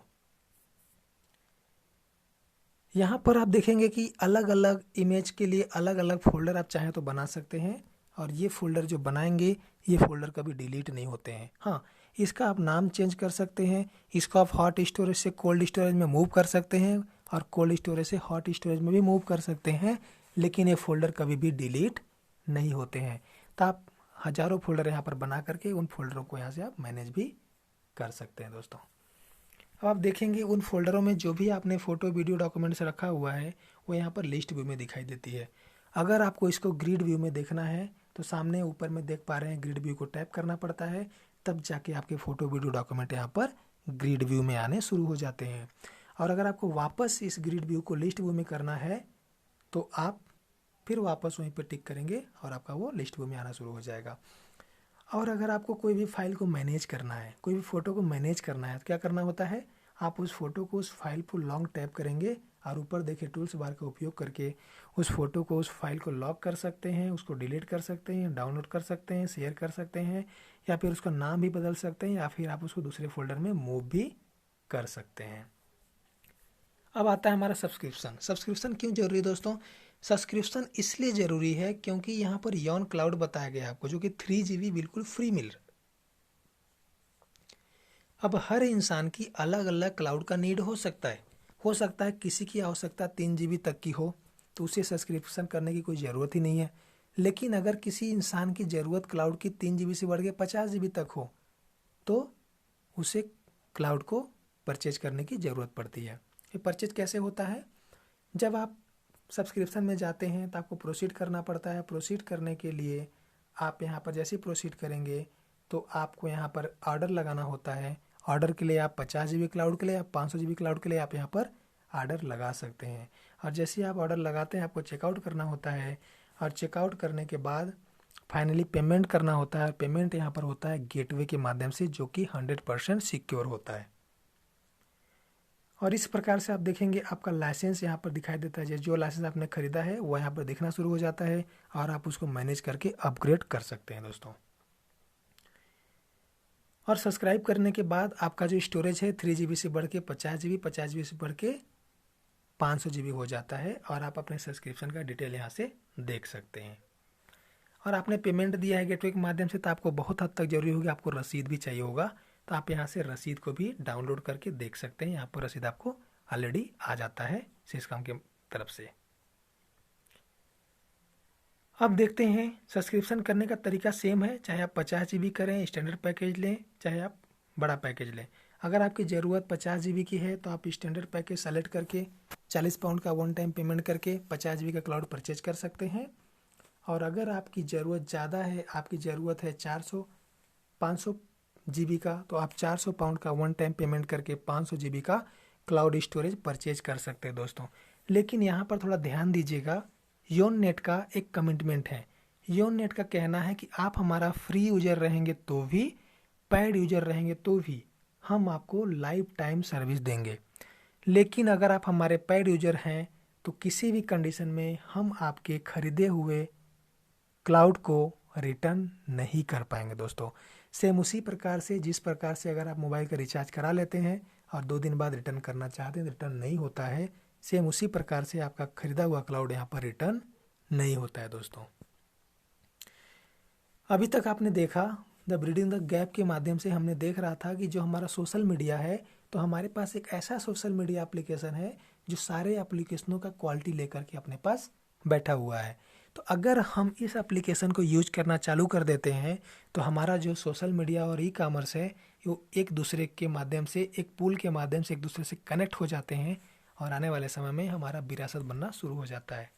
यहाँ पर आप देखेंगे कि अलग अलग इमेज के लिए अलग अलग फ़ोल्डर आप चाहें तो बना सकते हैं, और ये फ़ोल्डर जो बनाएंगे ये फ़ोल्डर कभी डिलीट नहीं होते हैं। हाँ, इसका आप नाम चेंज कर सकते हैं। इसको आप हॉट स्टोरेज से कोल्ड स्टोरेज में मूव कर सकते हैं और कोल्ड स्टोरेज से हॉट स्टोरेज में भी मूव कर सकते हैं, लेकिन ये फ़ोल्डर कभी भी डिलीट नहीं होते हैं। तो आप हज़ारों फोल्डर यहाँ पर बना करके उन फोल्डरों को यहाँ से आप मैनेज भी कर सकते हैं दोस्तों। अब आप देखेंगे उन फोल्डरों में जो भी आपने फ़ोटो वीडियो डॉक्यूमेंट्स रखा हुआ है वो यहाँ पर लिस्ट व्यू में दिखाई देती है। अगर आपको इसको ग्रिड व्यू में देखना है तो सामने ऊपर में देख पा रहे हैं ग्रिड व्यू को टैप करना पड़ता है, तब जाके आपके फ़ोटो वीडियो डॉक्यूमेंट यहाँ पर ग्रिड व्यू में आने शुरू हो जाते हैं। और अगर आपको वापस इस ग्रिड व्यू को लिस्ट व्यू में करना है तो आप फिर वापस वहीं पर टिक करेंगे और आपका वो लिस्ट व्यू में आना शुरू हो जाएगा। और अगर आपको कोई भी फाइल को मैनेज करना है, कोई भी फ़ोटो को मैनेज करना है तो क्या करना होता है, आप उस फोटो को उस फाइल को लॉन्ग टैप करेंगे और ऊपर देखिए टूल्स बार का उपयोग करके उस फोटो को उस फाइल को लॉक कर सकते हैं, उसको डिलीट कर सकते हैं, डाउनलोड कर सकते हैं, शेयर कर सकते हैं, या फिर उसका नाम भी बदल सकते हैं, या फिर आप उसको दूसरे फोल्डर में मूव भी कर सकते हैं। अब आता है हमारा सब्सक्रिप्शन। सब्सक्रिप्शन क्यों जरूरी है दोस्तों? सब्सक्रिप्शन इसलिए ज़रूरी है क्योंकि यहाँ पर यॉन क्लाउड बताया गया आपको, जो कि 3 GB बिल्कुल फ्री मिल रहा है। अब हर इंसान की अलग अलग क्लाउड का नीड हो सकता है किसी की आवश्यकता 3 GB तक की हो तो उसे सब्सक्रिप्शन करने की कोई ज़रूरत ही नहीं है। लेकिन अगर किसी इंसान की ज़रूरत क्लाउड की 3 GB से बढ़ के 50 GB तक हो तो उसे क्लाउड को परचेज करने की ज़रूरत पड़ती है। ये परचेज कैसे होता है? जब आप सब्सक्रिप्शन में जाते हैं तो आपको प्रोसीड करना पड़ता है। प्रोसीड करने के लिए आप यहाँ पर जैसे ही प्रोसीड करेंगे तो आपको यहाँ पर ऑर्डर लगाना होता है। ऑर्डर के लिए आप 50 GB क्लाउड के लिए, आप 500 GB क्लाउड के लिए आप यहाँ पर ऑर्डर लगा सकते हैं। और जैसे ही आप ऑर्डर लगाते हैं आपको चेकआउट करना होता है, और चेकआउट करने के बाद फाइनली पेमेंट करना होता है। पेमेंट यहाँ पर होता है गेटवे के माध्यम से, जो कि 100% सिक्योर होता है। और इस प्रकार से आप देखेंगे आपका लाइसेंस यहाँ पर दिखाई देता है। जो लाइसेंस आपने खरीदा है वो यहाँ पर दिखना शुरू हो जाता है और आप उसको मैनेज करके अपग्रेड कर सकते हैं दोस्तों। और सब्सक्राइब करने के बाद आपका जो स्टोरेज है 3 GB से बढ़ के 50 GB, 50 GB से बढ़ के 500 GB हो जाता है, और आप अपने सब्सक्रिप्शन का डिटेल यहाँ से देख सकते हैं। और आपने पेमेंट दिया है गेटवे के माध्यम से तो आपको बहुत हद तक जरूरी होगी, आपको रसीद भी चाहिए होगा, तो आप यहाँ से रसीद को भी डाउनलोड करके देख सकते हैं। यहाँ पर रसीद आपको ऑलरेडी आ जाता है सिस्कम की तरफ से। अब देखते हैं सब्सक्रिप्शन करने का तरीका सेम है, चाहे आप 50 GB करें स्टैंडर्ड पैकेज लें, चाहे आप बड़ा पैकेज लें। अगर आपकी ज़रूरत 50 GB की है तो आप स्टैंडर्ड पैकेज सेलेक्ट करके 40 पाउंड का वन टाइम पेमेंट करके 50 GB का क्लाउड परचेज कर सकते हैं। और अगर आपकी ज़रूरत ज़्यादा है, आपकी ज़रूरत है 500 GB का, तो आप 400 पाउंड का वन टाइम पेमेंट करके 500 GB का क्लाउड स्टोरेज परचेज कर सकते हैं दोस्तों। लेकिन यहाँ पर थोड़ा ध्यान दीजिएगा, योन नेट का एक कमिटमेंट है। योन नेट का कहना है कि आप हमारा फ्री यूजर रहेंगे तो भी, पेड यूजर रहेंगे तो भी हम आपको लाइफ टाइम सर्विस देंगे। लेकिन अगर आप हमारे पेड यूजर हैं तो किसी भी कंडीशन में हम आपके खरीदे हुए क्लाउड को रिटर्न नहीं कर पाएंगे दोस्तों। सेम उसी प्रकार से जिस प्रकार से अगर आप मोबाइल का रिचार्ज करा लेते हैं और 2 दिन बाद रिटर्न करना चाहते हैं, रिटर्न नहीं होता है, सेम उसी प्रकार से आपका खरीदा हुआ क्लाउड यहाँ पर रिटर्न नहीं होता है दोस्तों। अभी तक आपने देखा द ब्रीडिंग द गैप के माध्यम से हमने देख रहा था कि जो हमारा सोशल मीडिया है, तो हमारे पास एक ऐसा सोशल मीडिया एप्लीकेशन है जो सारे एप्लीकेशनों का क्वालिटी लेकर के अपने पास बैठा हुआ है। तो अगर हम इस एप्लीकेशन को यूज करना चालू कर देते हैं तो हमारा जो सोशल मीडिया और ई कॉमर्स है वो एक दूसरे के माध्यम से, एक पुल के माध्यम से एक दूसरे से कनेक्ट हो जाते हैं, और आने वाले समय में हमारा विरासत बनना शुरू हो जाता है।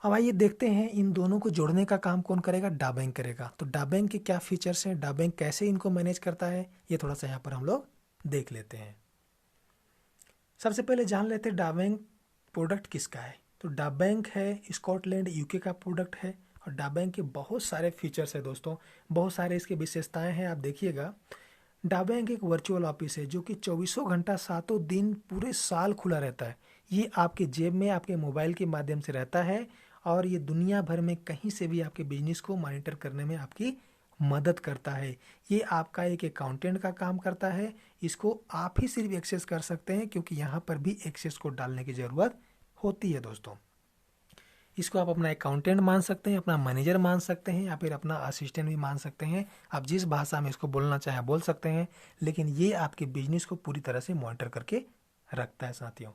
अब आइए देखते हैं इन दोनों को जोड़ने का काम कौन करेगा? डाबैंक करेगा। तो डाबैंक के क्या फीचर्स हैं, डाबैंक कैसे इनको मैनेज करता है, ये थोड़ा सा यहाँ पर हम लोग देख लेते हैं। सबसे पहले जान लेते हैं डाबैंक प्रोडक्ट किसका है। तो डाबैंक है स्कॉटलैंड यूके का प्रोडक्ट है, और डाबैंक के बहुत सारे फीचर्स है दोस्तों, बहुत सारे इसके विशेषताएं हैं। आप देखिएगा, डाबैंक एक वर्चुअल ऑफिस है जो कि 24 घंटा 7 दिन पूरे साल खुला रहता है। ये आपके जेब में आपके मोबाइल के माध्यम से रहता है, और ये दुनिया भर में कहीं से भी आपके बिजनेस को मॉनिटर करने में आपकी मदद करता है। ये आपका एक अकाउंटेंट का काम करता है, इसको आप ही सिर्फ एक्सेस कर सकते हैं, क्योंकि यहाँ पर भी एक्सेस कोड डालने की ज़रूरत होती है दोस्तों। इसको आप अपना अकाउंटेंट मान सकते हैं, अपना मैनेजर मान सकते हैं, या फिर अपना असिस्टेंट भी मान सकते हैं। आप जिस भाषा में इसको बोलना चाहें बोल सकते हैं, लेकिन ये आपके बिजनेस को पूरी तरह से मॉनिटर करके रखता है साथियों।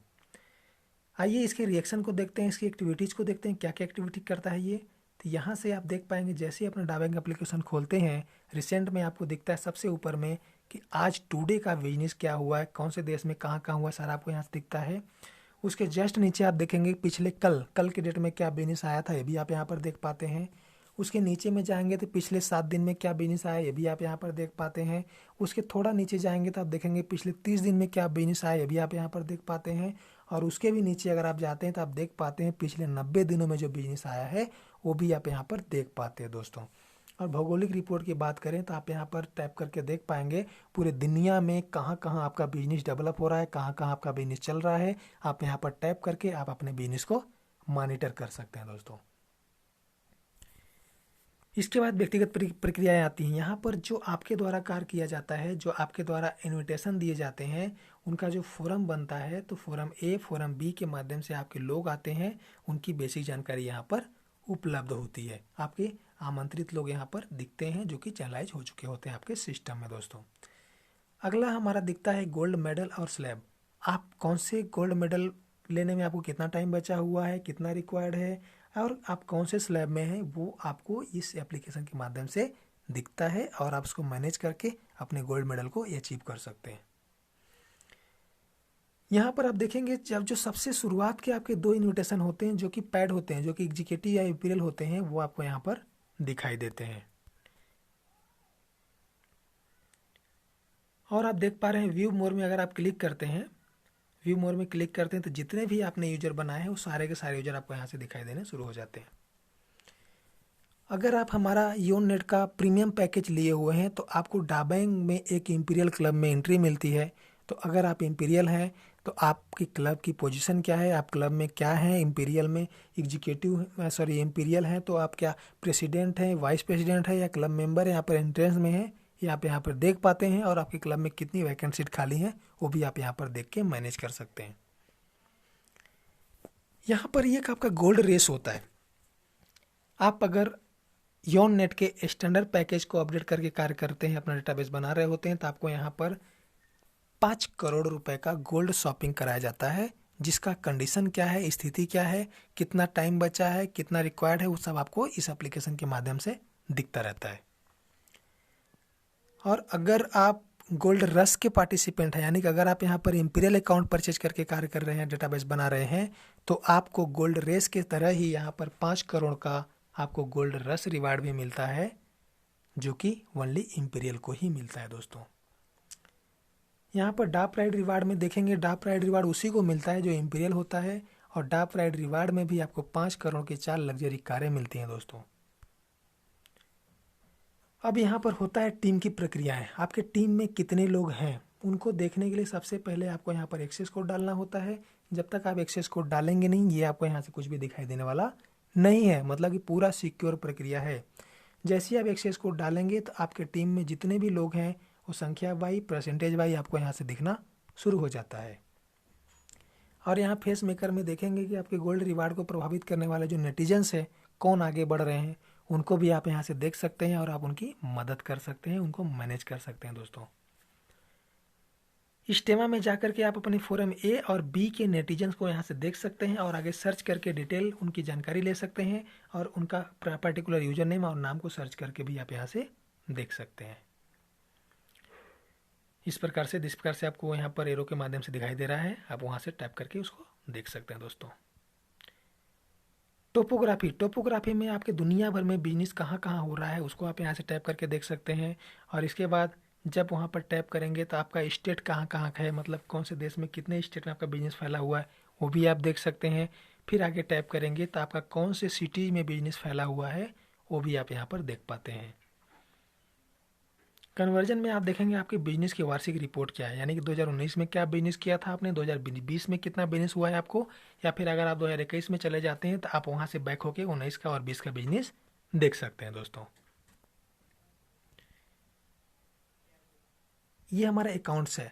आइए इसके रिएक्शन को देखते हैं, इसकी एक्टिविटीज़ को देखते हैं, क्या क्या एक्टिविटी करता है ये। तो यहाँ से आप देख पाएंगे जैसे ही अपना डा बैंक एप्लीकेशन खोलते हैं, रिसेंट में आपको दिखता है सबसे ऊपर में कि आज टुडे का बिजनेस क्या हुआ है, कौन से देश में कहाँ कहाँ हुआ है, सारा आपको यहाँ से दिखता है। उसके जस्ट नीचे आप देखेंगे पिछले कल के डेट में क्या बिजनेस आया था, ये भी आप यहाँ पर देख पाते हैं। उसके नीचे में जाएंगे तो पिछले 7 दिन में क्या बिजनेस आया, ये भी आप यहाँ पर देख पाते हैं। उसके थोड़ा नीचे जाएंगे तो आप देखेंगे पिछले 30 दिन में क्या बिजनेस आया, ये भी आप यहाँ पर देख पाते हैं। और उसके भी नीचे अगर आप जाते हैं तो आप देख पाते हैं पिछले 90 दिनों में जो बिजनेस आया है वो भी आप यहाँ पर देख पाते हैं दोस्तों। और भौगोलिक रिपोर्ट की बात करें तो आप यहाँ पर टैप करके देख पाएंगे पूरे दुनिया में कहाँ कहाँ आपका बिजनेस डेवलप हो रहा है, कहाँ कहाँ आपका बिजनेस चल रहा है। आप यहाँ पर टैप करके आप अपने बिजनेस को मॉनिटर कर सकते हैं दोस्तों। इसके बाद व्यक्तिगत प्रक्रियाएं आती हैं। यहाँ पर जो आपके द्वारा कार्य किया जाता है, जो आपके द्वारा इनविटेशन दिए जाते हैं, उनका जो फोरम बनता है, तो फोरम ए फोरम बी के माध्यम से आपके लोग आते हैं, उनकी बेसिक जानकारी यहाँ पर उपलब्ध होती है। आपके आमंत्रित लोग यहाँ पर दिखते हैं जो कि चैनलाइज हो चुके होते हैं आपके सिस्टम में दोस्तों। अगला हमारा दिखता है गोल्ड मेडल और स्लैब। आप कौन से गोल्ड मेडल लेने में आपको कितना टाइम बचा हुआ है, कितना रिक्वायर्ड है, और आप कौन से स्लैब में हैं, वो आपको इस एप्लीकेशन के माध्यम से दिखता है और आप उसको मैनेज करके अपने गोल्ड मेडल को अचीव कर सकते हैं। यहाँ पर आप देखेंगे जब जो सबसे शुरुआत के आपके 2 इन्विटेशन होते हैं जो कि पैड होते हैं, जो कि एग्जीक्यूटिव या इंपीरियल होते हैं, वो आपको यहाँ पर दिखाई देते हैं। और आप देख पा रहे हैं व्यू मोर में अगर आप क्लिक करते हैं, व्यू मोर में क्लिक करते हैं तो जितने भी आपने यूजर बनाए हैं वो सारे के सारे यूजर आपको यहाँ से दिखाई देने शुरू हो जाते हैं। अगर आप हमारा योन नेट का प्रीमियम पैकेज लिए हुए हैं तो आपको डा बैंक में एक इंपीरियल क्लब में एंट्री मिलती है। तो अगर आप इंपीरियल हैं तो आपकी क्लब की पोजीशन क्या है, आप क्लब में क्या हैं, इंपीरियल में इंपीरियल हैं तो आप क्या प्रेसिडेंट हैं, वाइस प्रेसिडेंट है या क्लब मेंबर है, यहाँ पर एंट्रेंस में है, ये आप यहाँ पर देख पाते हैं। और आपके क्लब में कितनी वैकेंट सीट खाली हैं वो भी आप यहाँ पर देख के मैनेज कर सकते हैं। यहाँ पर एक आपका गोल्ड रेस होता है। आप अगर योन नेट के स्टैंडर्ड पैकेज को अपडेट करके कार्य करते हैं, अपना डेटाबेस बना रहे होते हैं, तो आपको यहाँ पर 5 करोड़ रुपए का गोल्ड शॉपिंग कराया जाता है, जिसका कंडीशन क्या है, स्थिति क्या है, कितना टाइम बचा है, कितना रिक्वायर्ड है, वो सब आपको इस एप्लीकेशन के माध्यम से दिखता रहता है। और अगर आप गोल्ड रश के पार्टिसिपेंट हैं, यानी कि अगर आप यहाँ पर इंपीरियल अकाउंट परचेज करके कार्य कर रहे हैं, डेटाबेस बना रहे हैं, तो आपको गोल्ड रेस के तरह ही यहाँ पर 5 करोड़ का आपको गोल्ड रश रिवार्ड भी मिलता है, जो कि ओनली इंपीरियल को ही मिलता है दोस्तों। यहाँ पर डा प्राइड रिवार्ड में देखेंगे, डा प्राइड रिवार्ड उसी को मिलता है जो इंपीरियल होता है, और डा प्राइड रिवार्ड में भी आपको 5 करोड़ की 4 लग्जरी कारें मिलती हैं दोस्तों। अब यहाँ पर होता है टीम की प्रक्रियाएं। आपके टीम में कितने लोग हैं उनको देखने के लिए सबसे पहले आपको यहाँ पर एक्सेस कोड डालना होता है। जब तक आप एक्सेस कोड डालेंगे नहीं, ये आपको यहाँ से कुछ भी दिखाई देने वाला नहीं है, मतलब कि पूरा सिक्योर प्रक्रिया है। जैसे ही आप एक्सेस कोड डालेंगे तो आपके टीम में जितने भी लोग हैं वो संख्या वाई परसेंटेज वाई आपको यहाँ से दिखना शुरू हो जाता है। और यहाँ फेस मेकर में देखेंगे कि आपके गोल्ड रिवार्ड को प्रभावित करने वाले जो नेटिजन्स हैं, कौन आगे बढ़ रहे हैं, उनको भी आप यहाँ से देख सकते हैं और आप उनकी मदद कर सकते हैं, उनको मैनेज कर सकते हैं दोस्तों। स्टेमा में जाकर के आप अपने फोरम ए और बी के नेटिजन्स को यहाँ से देख सकते हैं और आगे सर्च करके डिटेल उनकी जानकारी ले सकते हैं और उनका पर्टिकुलर यूजर नेम और नाम को सर्च करके भी आप यहाँ से देख सकते हैं। जिस प्रकार से आपको यहाँ पर एरो के माध्यम से दिखाई दे रहा है, आप वहाँ से टैप करके उसको देख सकते हैं दोस्तों। टोपोग्राफी में आपके दुनिया भर में बिजनेस कहाँ कहाँ हो रहा है उसको आप यहाँ से टैप करके देख सकते हैं। और इसके बाद जब वहाँ पर टैप करेंगे तो आपका स्टेट कहाँ कहाँ का है, मतलब कौन से देश में कितने स्टेट में आपका बिजनेस फैला हुआ है वो भी आप देख सकते हैं। फिर आगे टैप करेंगे तो आपका कौन से सिटीज़ में बिजनेस फैला हुआ है वो भी आप यहाँ पर देख पाते हैं। कन्वर्जन में आप देखेंगे आपके बिजनेस की वार्षिक रिपोर्ट क्या है, यानी कि 2019 में क्या बिजनेस किया था आपने, 2020 में कितना बिजनेस हुआ है आपको, या फिर अगर आप 2021 में चले जाते हैं तो आप वहाँ से बैक होके 19 का और 20 का बिजनेस देख सकते हैं दोस्तों। ये हमारा अकाउंट्स है।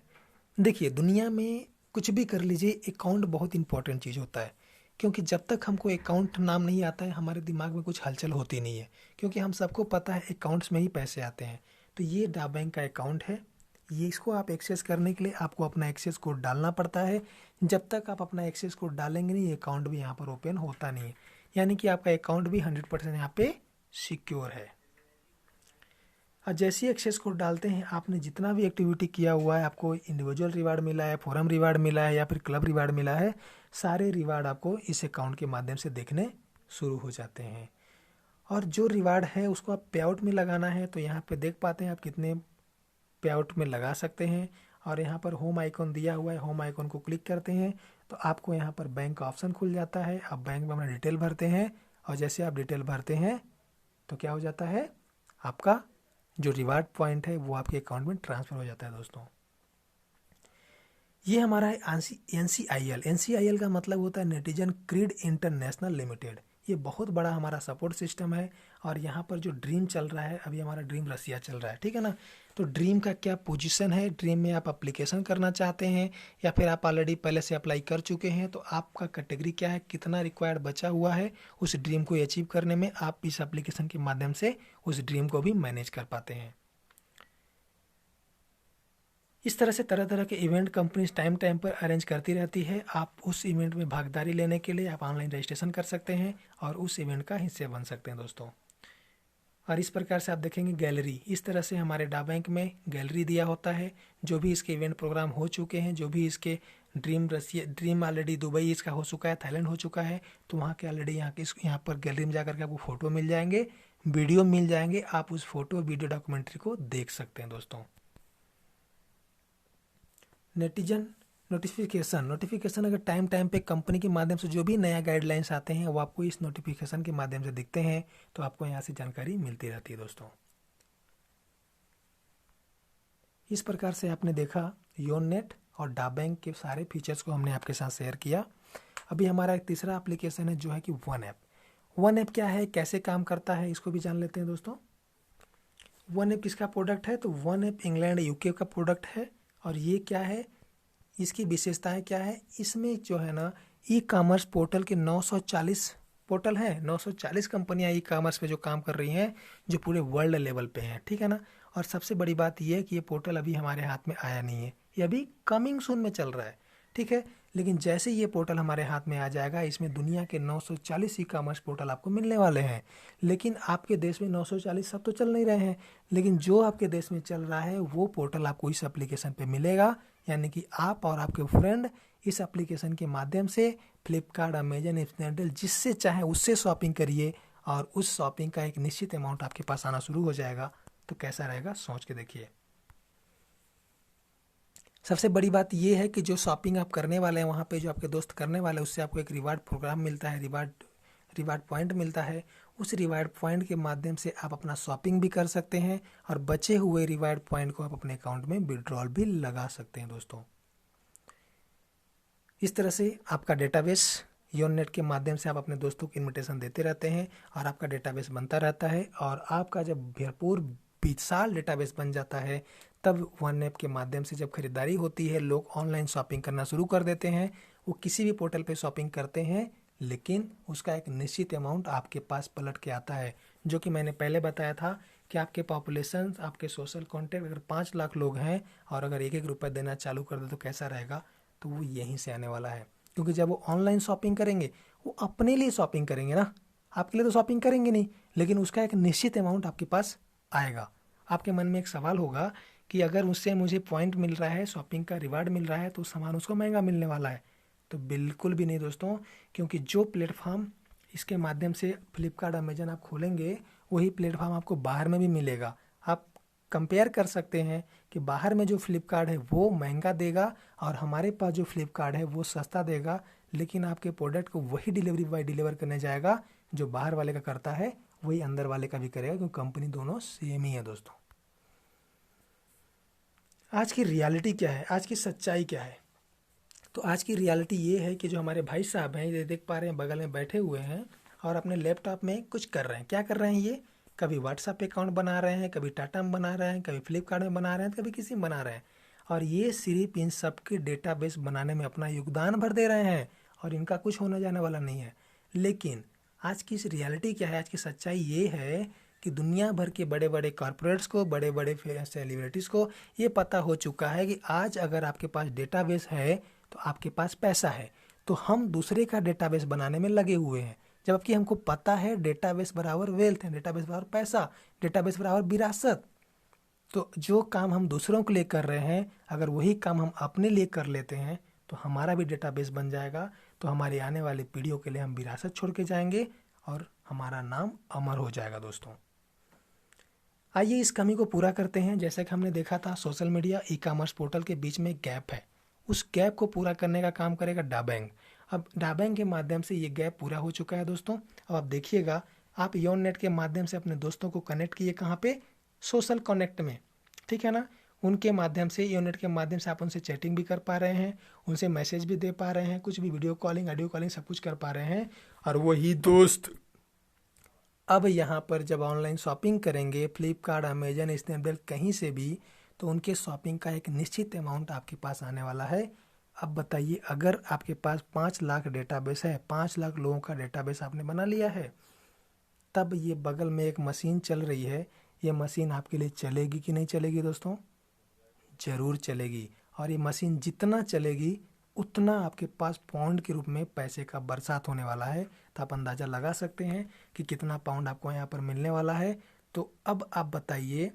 देखिए दुनिया में कुछ भी कर लीजिए, अकाउंट बहुत इंपॉर्टेंट चीज़ होता है, क्योंकि जब तक हमको अकाउंट नाम नहीं आता है हमारे दिमाग में कुछ हलचल होती नहीं है, क्योंकि हम सबको पता है अकाउंट्स में ही पैसे आते हैं। तो ये डा बैंक का अकाउंट है, ये इसको आप एक्सेस करने के लिए आपको अपना एक्सेस कोड डालना पड़ता है। जब तक आप अपना एक्सेस कोड डालेंगे नहीं, अकाउंट भी यहाँ पर ओपन होता नहीं है। यानी कि आपका अकाउंट भी 100% यहाँ पे सिक्योर है। और जैसे ही एक्सेस कोड डालते हैं, आपने जितना भी एक्टिविटी किया हुआ है, आपको इंडिविजुअल रिवार्ड मिला है, फोरम रिवार्ड मिला है या फिर क्लब रिवार्ड मिला है, सारे रिवार्ड आपको इस अकाउंट के माध्यम से देखने शुरू हो जाते हैं। और जो रिवार्ड है उसको आप पे आउट में लगाना है, तो यहाँ पे देख पाते हैं आप कितने पे आउट में लगा सकते हैं। और यहाँ पर होम आइकॉन दिया हुआ है, होम आइकॉन को क्लिक करते हैं तो आपको यहाँ पर बैंक का ऑप्शन खुल जाता है। आप बैंक में अपना डिटेल भरते हैं और जैसे आप डिटेल भरते हैं तो क्या हो जाता है, आपका जो रिवार्ड पॉइंट है वो आपके अकाउंट में ट्रांसफ़र हो जाता है दोस्तों। ये हमारा है NCIL। NCIL का मतलब होता है नेटिजन क्रीड इंटरनेशनल लिमिटेड। ये बहुत बड़ा हमारा सपोर्ट सिस्टम है। और यहाँ पर जो ड्रीम चल रहा है, अभी हमारा ड्रीम रसिया चल रहा है, ठीक है ना। तो ड्रीम का क्या पोजीशन है, ड्रीम में आप एप्लीकेशन करना चाहते हैं या फिर आप ऑलरेडी पहले से अप्लाई कर चुके हैं, तो आपका कैटेगरी क्या है, कितना रिक्वायर्ड बचा हुआ है उस ड्रीम को अचीव करने में, आप इस एप्लीकेशन के माध्यम से उस ड्रीम को भी मैनेज कर पाते हैं। इस तरह से तरह तरह के इवेंट कंपनीज टाइम टाइम पर अरेंज करती रहती है। आप उस इवेंट में भागीदारी लेने के लिए आप ऑनलाइन रजिस्ट्रेशन कर सकते हैं और उस इवेंट का हिस्सा बन सकते हैं दोस्तों। और इस प्रकार से आप देखेंगे गैलरी, इस तरह से हमारे डा बैंक में गैलरी दिया होता है। जो भी इसके इवेंट प्रोग्राम हो चुके हैं, जो भी इसके ड्रीम ऑलरेडी दुबई इसका हो चुका है, थाईलैंड हो चुका है, तो वहाँ के ऑलरेडी यहाँ पर गैलरी में जाकर के आपको फ़ोटो मिल जाएंगे, वीडियो मिल जाएंगे। आप उस फोटो वीडियो डॉक्यूमेंट्री को देख सकते हैं दोस्तों। नेटिजन नोटिफिकेशन अगर टाइम टाइम पे कंपनी के माध्यम से जो भी नया गाइडलाइंस आते हैं वो आपको इस नोटिफिकेशन के माध्यम से दिखते हैं, तो आपको यहाँ से जानकारी मिलती रहती है दोस्तों। इस प्रकार से आपने देखा योननेट और डा बैंक के सारे फीचर्स को हमने आपके साथ शेयर किया। अभी हमारा एक तीसरा एप्लीकेशन है जो है कि वन ऐप। वन ऐप क्या है, कैसे काम करता है, इसको भी जान लेते हैं दोस्तों। वन ऐप किसका प्रोडक्ट है, तो वन ऐप इंग्लैंड यूके का प्रोडक्ट है। और ये क्या है, इसकी विशेषताएं क्या है, इसमें जो है ना ई कॉमर्स पोर्टल के 940 पोर्टल हैं, 940 कंपनियां ई कॉमर्स पे जो काम कर रही हैं, जो पूरे वर्ल्ड लेवल पे हैं, ठीक है ना। और सबसे बड़ी बात ये है कि ये पोर्टल अभी हमारे हाथ में आया नहीं है, ये अभी कमिंग सून में चल रहा है, ठीक है। लेकिन जैसे ये पोर्टल हमारे हाथ में आ जाएगा, इसमें दुनिया के 940 ई कॉमर्स पोर्टल आपको मिलने वाले हैं। लेकिन आपके देश में 940 सब तो चल नहीं रहे हैं, लेकिन जो आपके देश में चल रहा है वो पोर्टल आपको इस एप्लीकेशन पे मिलेगा। यानी कि आप और आपके फ्रेंड इस एप्लीकेशन के माध्यम से फ्लिपकार्ट, अमेजन, स्नैपडील जिससे चाहे उससे शॉपिंग करिए और उस शॉपिंग का एक निश्चित अमाउंट आपके पास आना शुरू हो जाएगा। तो कैसा रहेगा सोच के देखिए। सबसे बड़ी बात यह है कि जो शॉपिंग आप करने वाले हैं वहाँ पे जो आपके दोस्त करने वाले हैं, उससे आपको एक रिवार्ड प्रोग्राम मिलता है, रिवार्ड पॉइंट मिलता है। उस रिवार्ड पॉइंट के माध्यम से आप अपना शॉपिंग भी कर सकते हैं और बचे हुए रिवार्ड पॉइंट को आप अपने अकाउंट में विड्रॉल भी लगा सकते हैं दोस्तों। इस तरह से आपका डेटाबेस योननेट के माध्यम से आप अपने दोस्तों को इन्विटेशन देते रहते हैं और आपका डेटाबेस बनता रहता है। और आपका जब भरपूर विशाल डेटाबेस बन जाता है, तब वन ऐप के माध्यम से जब खरीदारी होती है, लोग ऑनलाइन शॉपिंग करना शुरू कर देते हैं। वो किसी भी पोर्टल पे शॉपिंग करते हैं, लेकिन उसका एक निश्चित अमाउंट आपके पास पलट के आता है। जो कि मैंने पहले बताया था कि आपके पॉपुलेशन, आपके सोशल कॉन्टैक्ट अगर 5 लाख लोग हैं और अगर 1-1 रुपये देना चालू कर दे तो कैसा रहेगा, तो वो यहीं से आने वाला है। क्योंकि जब वो ऑनलाइन शॉपिंग करेंगे, वो अपने लिए शॉपिंग करेंगे ना, आपके लिए तो शॉपिंग करेंगे नहीं, लेकिन उसका एक निश्चित अमाउंट आपके पास आएगा। आपके मन में एक सवाल होगा कि अगर उससे मुझे पॉइंट मिल रहा है, शॉपिंग का रिवार्ड मिल रहा है, तो सामान उसको महंगा मिलने वाला है। तो बिल्कुल भी नहीं दोस्तों, क्योंकि जो प्लेटफॉर्म इसके माध्यम से फ्लिपकार्ट, अमेजन आप खोलेंगे, वही प्लेटफॉर्म आपको बाहर में भी मिलेगा। आप कंपेयर कर सकते हैं कि बाहर में जो फ्लिपकार्ट है वो महंगा देगा और हमारे पास जो फ्लिपकार्ट है वो सस्ता देगा, लेकिन आपके प्रोडक्ट को वही डिलीवरी बॉय डिलीवर करने जाएगा जो बाहर वाले का करता है, वही अंदर वाले का भी करेगा, क्योंकि कंपनी दोनों सेम ही है दोस्तों। आज की रियलिटी क्या है, आज की सच्चाई क्या है, तो आज की रियलिटी ये है कि जो हमारे भाई साहब हैं, ये देख पा रहे हैं बगल में बैठे हुए हैं और अपने लैपटॉप में कुछ कर रहे हैं। क्या कर रहे हैं ये, कभी व्हाट्सएप अकाउंट बना रहे हैं, कभी टाटा में बना रहे हैं, कभी फ्लिपकार्ट में बना रहे हैं, कभी किसी में बना रहे हैं। और ये सिर्फ इन सब के डेटाबेस बनाने में अपना योगदान भर दे रहे हैं और इनका कुछ होने जाने वाला नहीं है। लेकिन आज की इस रियलिटी क्या है, आज की सच्चाई ये है कि दुनिया भर के बड़े बड़े कॉरपोरेट्स को, बड़े बड़े सेलिब्रिटीज़ को ये पता हो चुका है कि आज अगर आपके पास डेटाबेस है तो आपके पास पैसा है। तो हम दूसरे का डेटाबेस बनाने में लगे हुए हैं, जबकि हमको पता है डेटाबेस बराबर वेल्थ है, डेटाबेस बराबर पैसा, डेटाबेस बराबर विरासत। तो जो काम हम दूसरों के लिए कर रहे हैं, अगर वही काम हम अपने लिए कर लेते हैं तो हमारा भी डेटाबेस बन जाएगा। तो हमारी आने वाली पीढ़ियों के लिए हम विरासत छोड़ के जाएंगे और हमारा नाम अमर हो जाएगा दोस्तों। आइए इस कमी को पूरा करते हैं। जैसा कि हमने देखा था social media e commerce portal के बीच में एक गैप है, उस गैप को पूरा करने का काम करेगा डाबैंग। अब डाबैंग के माध्यम से ये गैप पूरा हो चुका है दोस्तों। अब आप देखिएगा, आप योन नेट के माध्यम से अपने दोस्तों को कनेक्ट किए कहाँ पे, सोशल कनेक्ट में, ठीक है ना। उनके माध्यम से, योन नेट के माध्यम से आप उनसे चैटिंग भी कर पा रहे हैं, उनसे मैसेज भी दे पा रहे हैं, कुछ भी वीडियो कॉलिंग ऑडियो कॉलिंग सब कुछ कर पा रहे हैं। और वही दोस्त अब यहाँ पर जब ऑनलाइन शॉपिंग करेंगे फ्लिपकार्ट, अमेजन, स्नैपडील कहीं से भी, तो उनके शॉपिंग का एक निश्चित अमाउंट आपके पास आने वाला है। अब बताइए, अगर आपके पास 5 लाख डेटाबेस है, 5 लाख लोगों का डेटाबेस आपने बना लिया है, तब ये बगल में एक मशीन चल रही है, ये मशीन आपके लिए चलेगी कि नहीं चलेगी दोस्तों? ज़रूर चलेगी। और ये मशीन जितना चलेगी उतना आपके पास पाउंड के रूप में पैसे का बरसात होने वाला है। तो आप अंदाज़ा लगा सकते हैं कि कितना पाउंड आपको यहाँ पर मिलने वाला है। तो अब आप बताइए,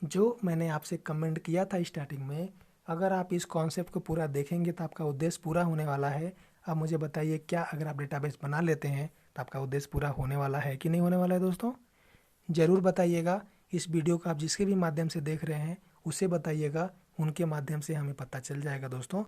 जो मैंने आपसे कमेंट किया था स्टार्टिंग में, अगर आप इस कॉन्सेप्ट को पूरा देखेंगे तो आपका उद्देश्य पूरा होने वाला है। अब मुझे बताइए, क्या अगर आप डेटाबेस बना लेते हैं तो आपका उद्देश्य पूरा होने वाला है कि नहीं होने वाला है दोस्तों? ज़रूर बताइएगा। इस वीडियो को आप जिसके भी माध्यम से देख रहे हैं उसे बताइएगा, उनके माध्यम से हमें पता चल जाएगा दोस्तों।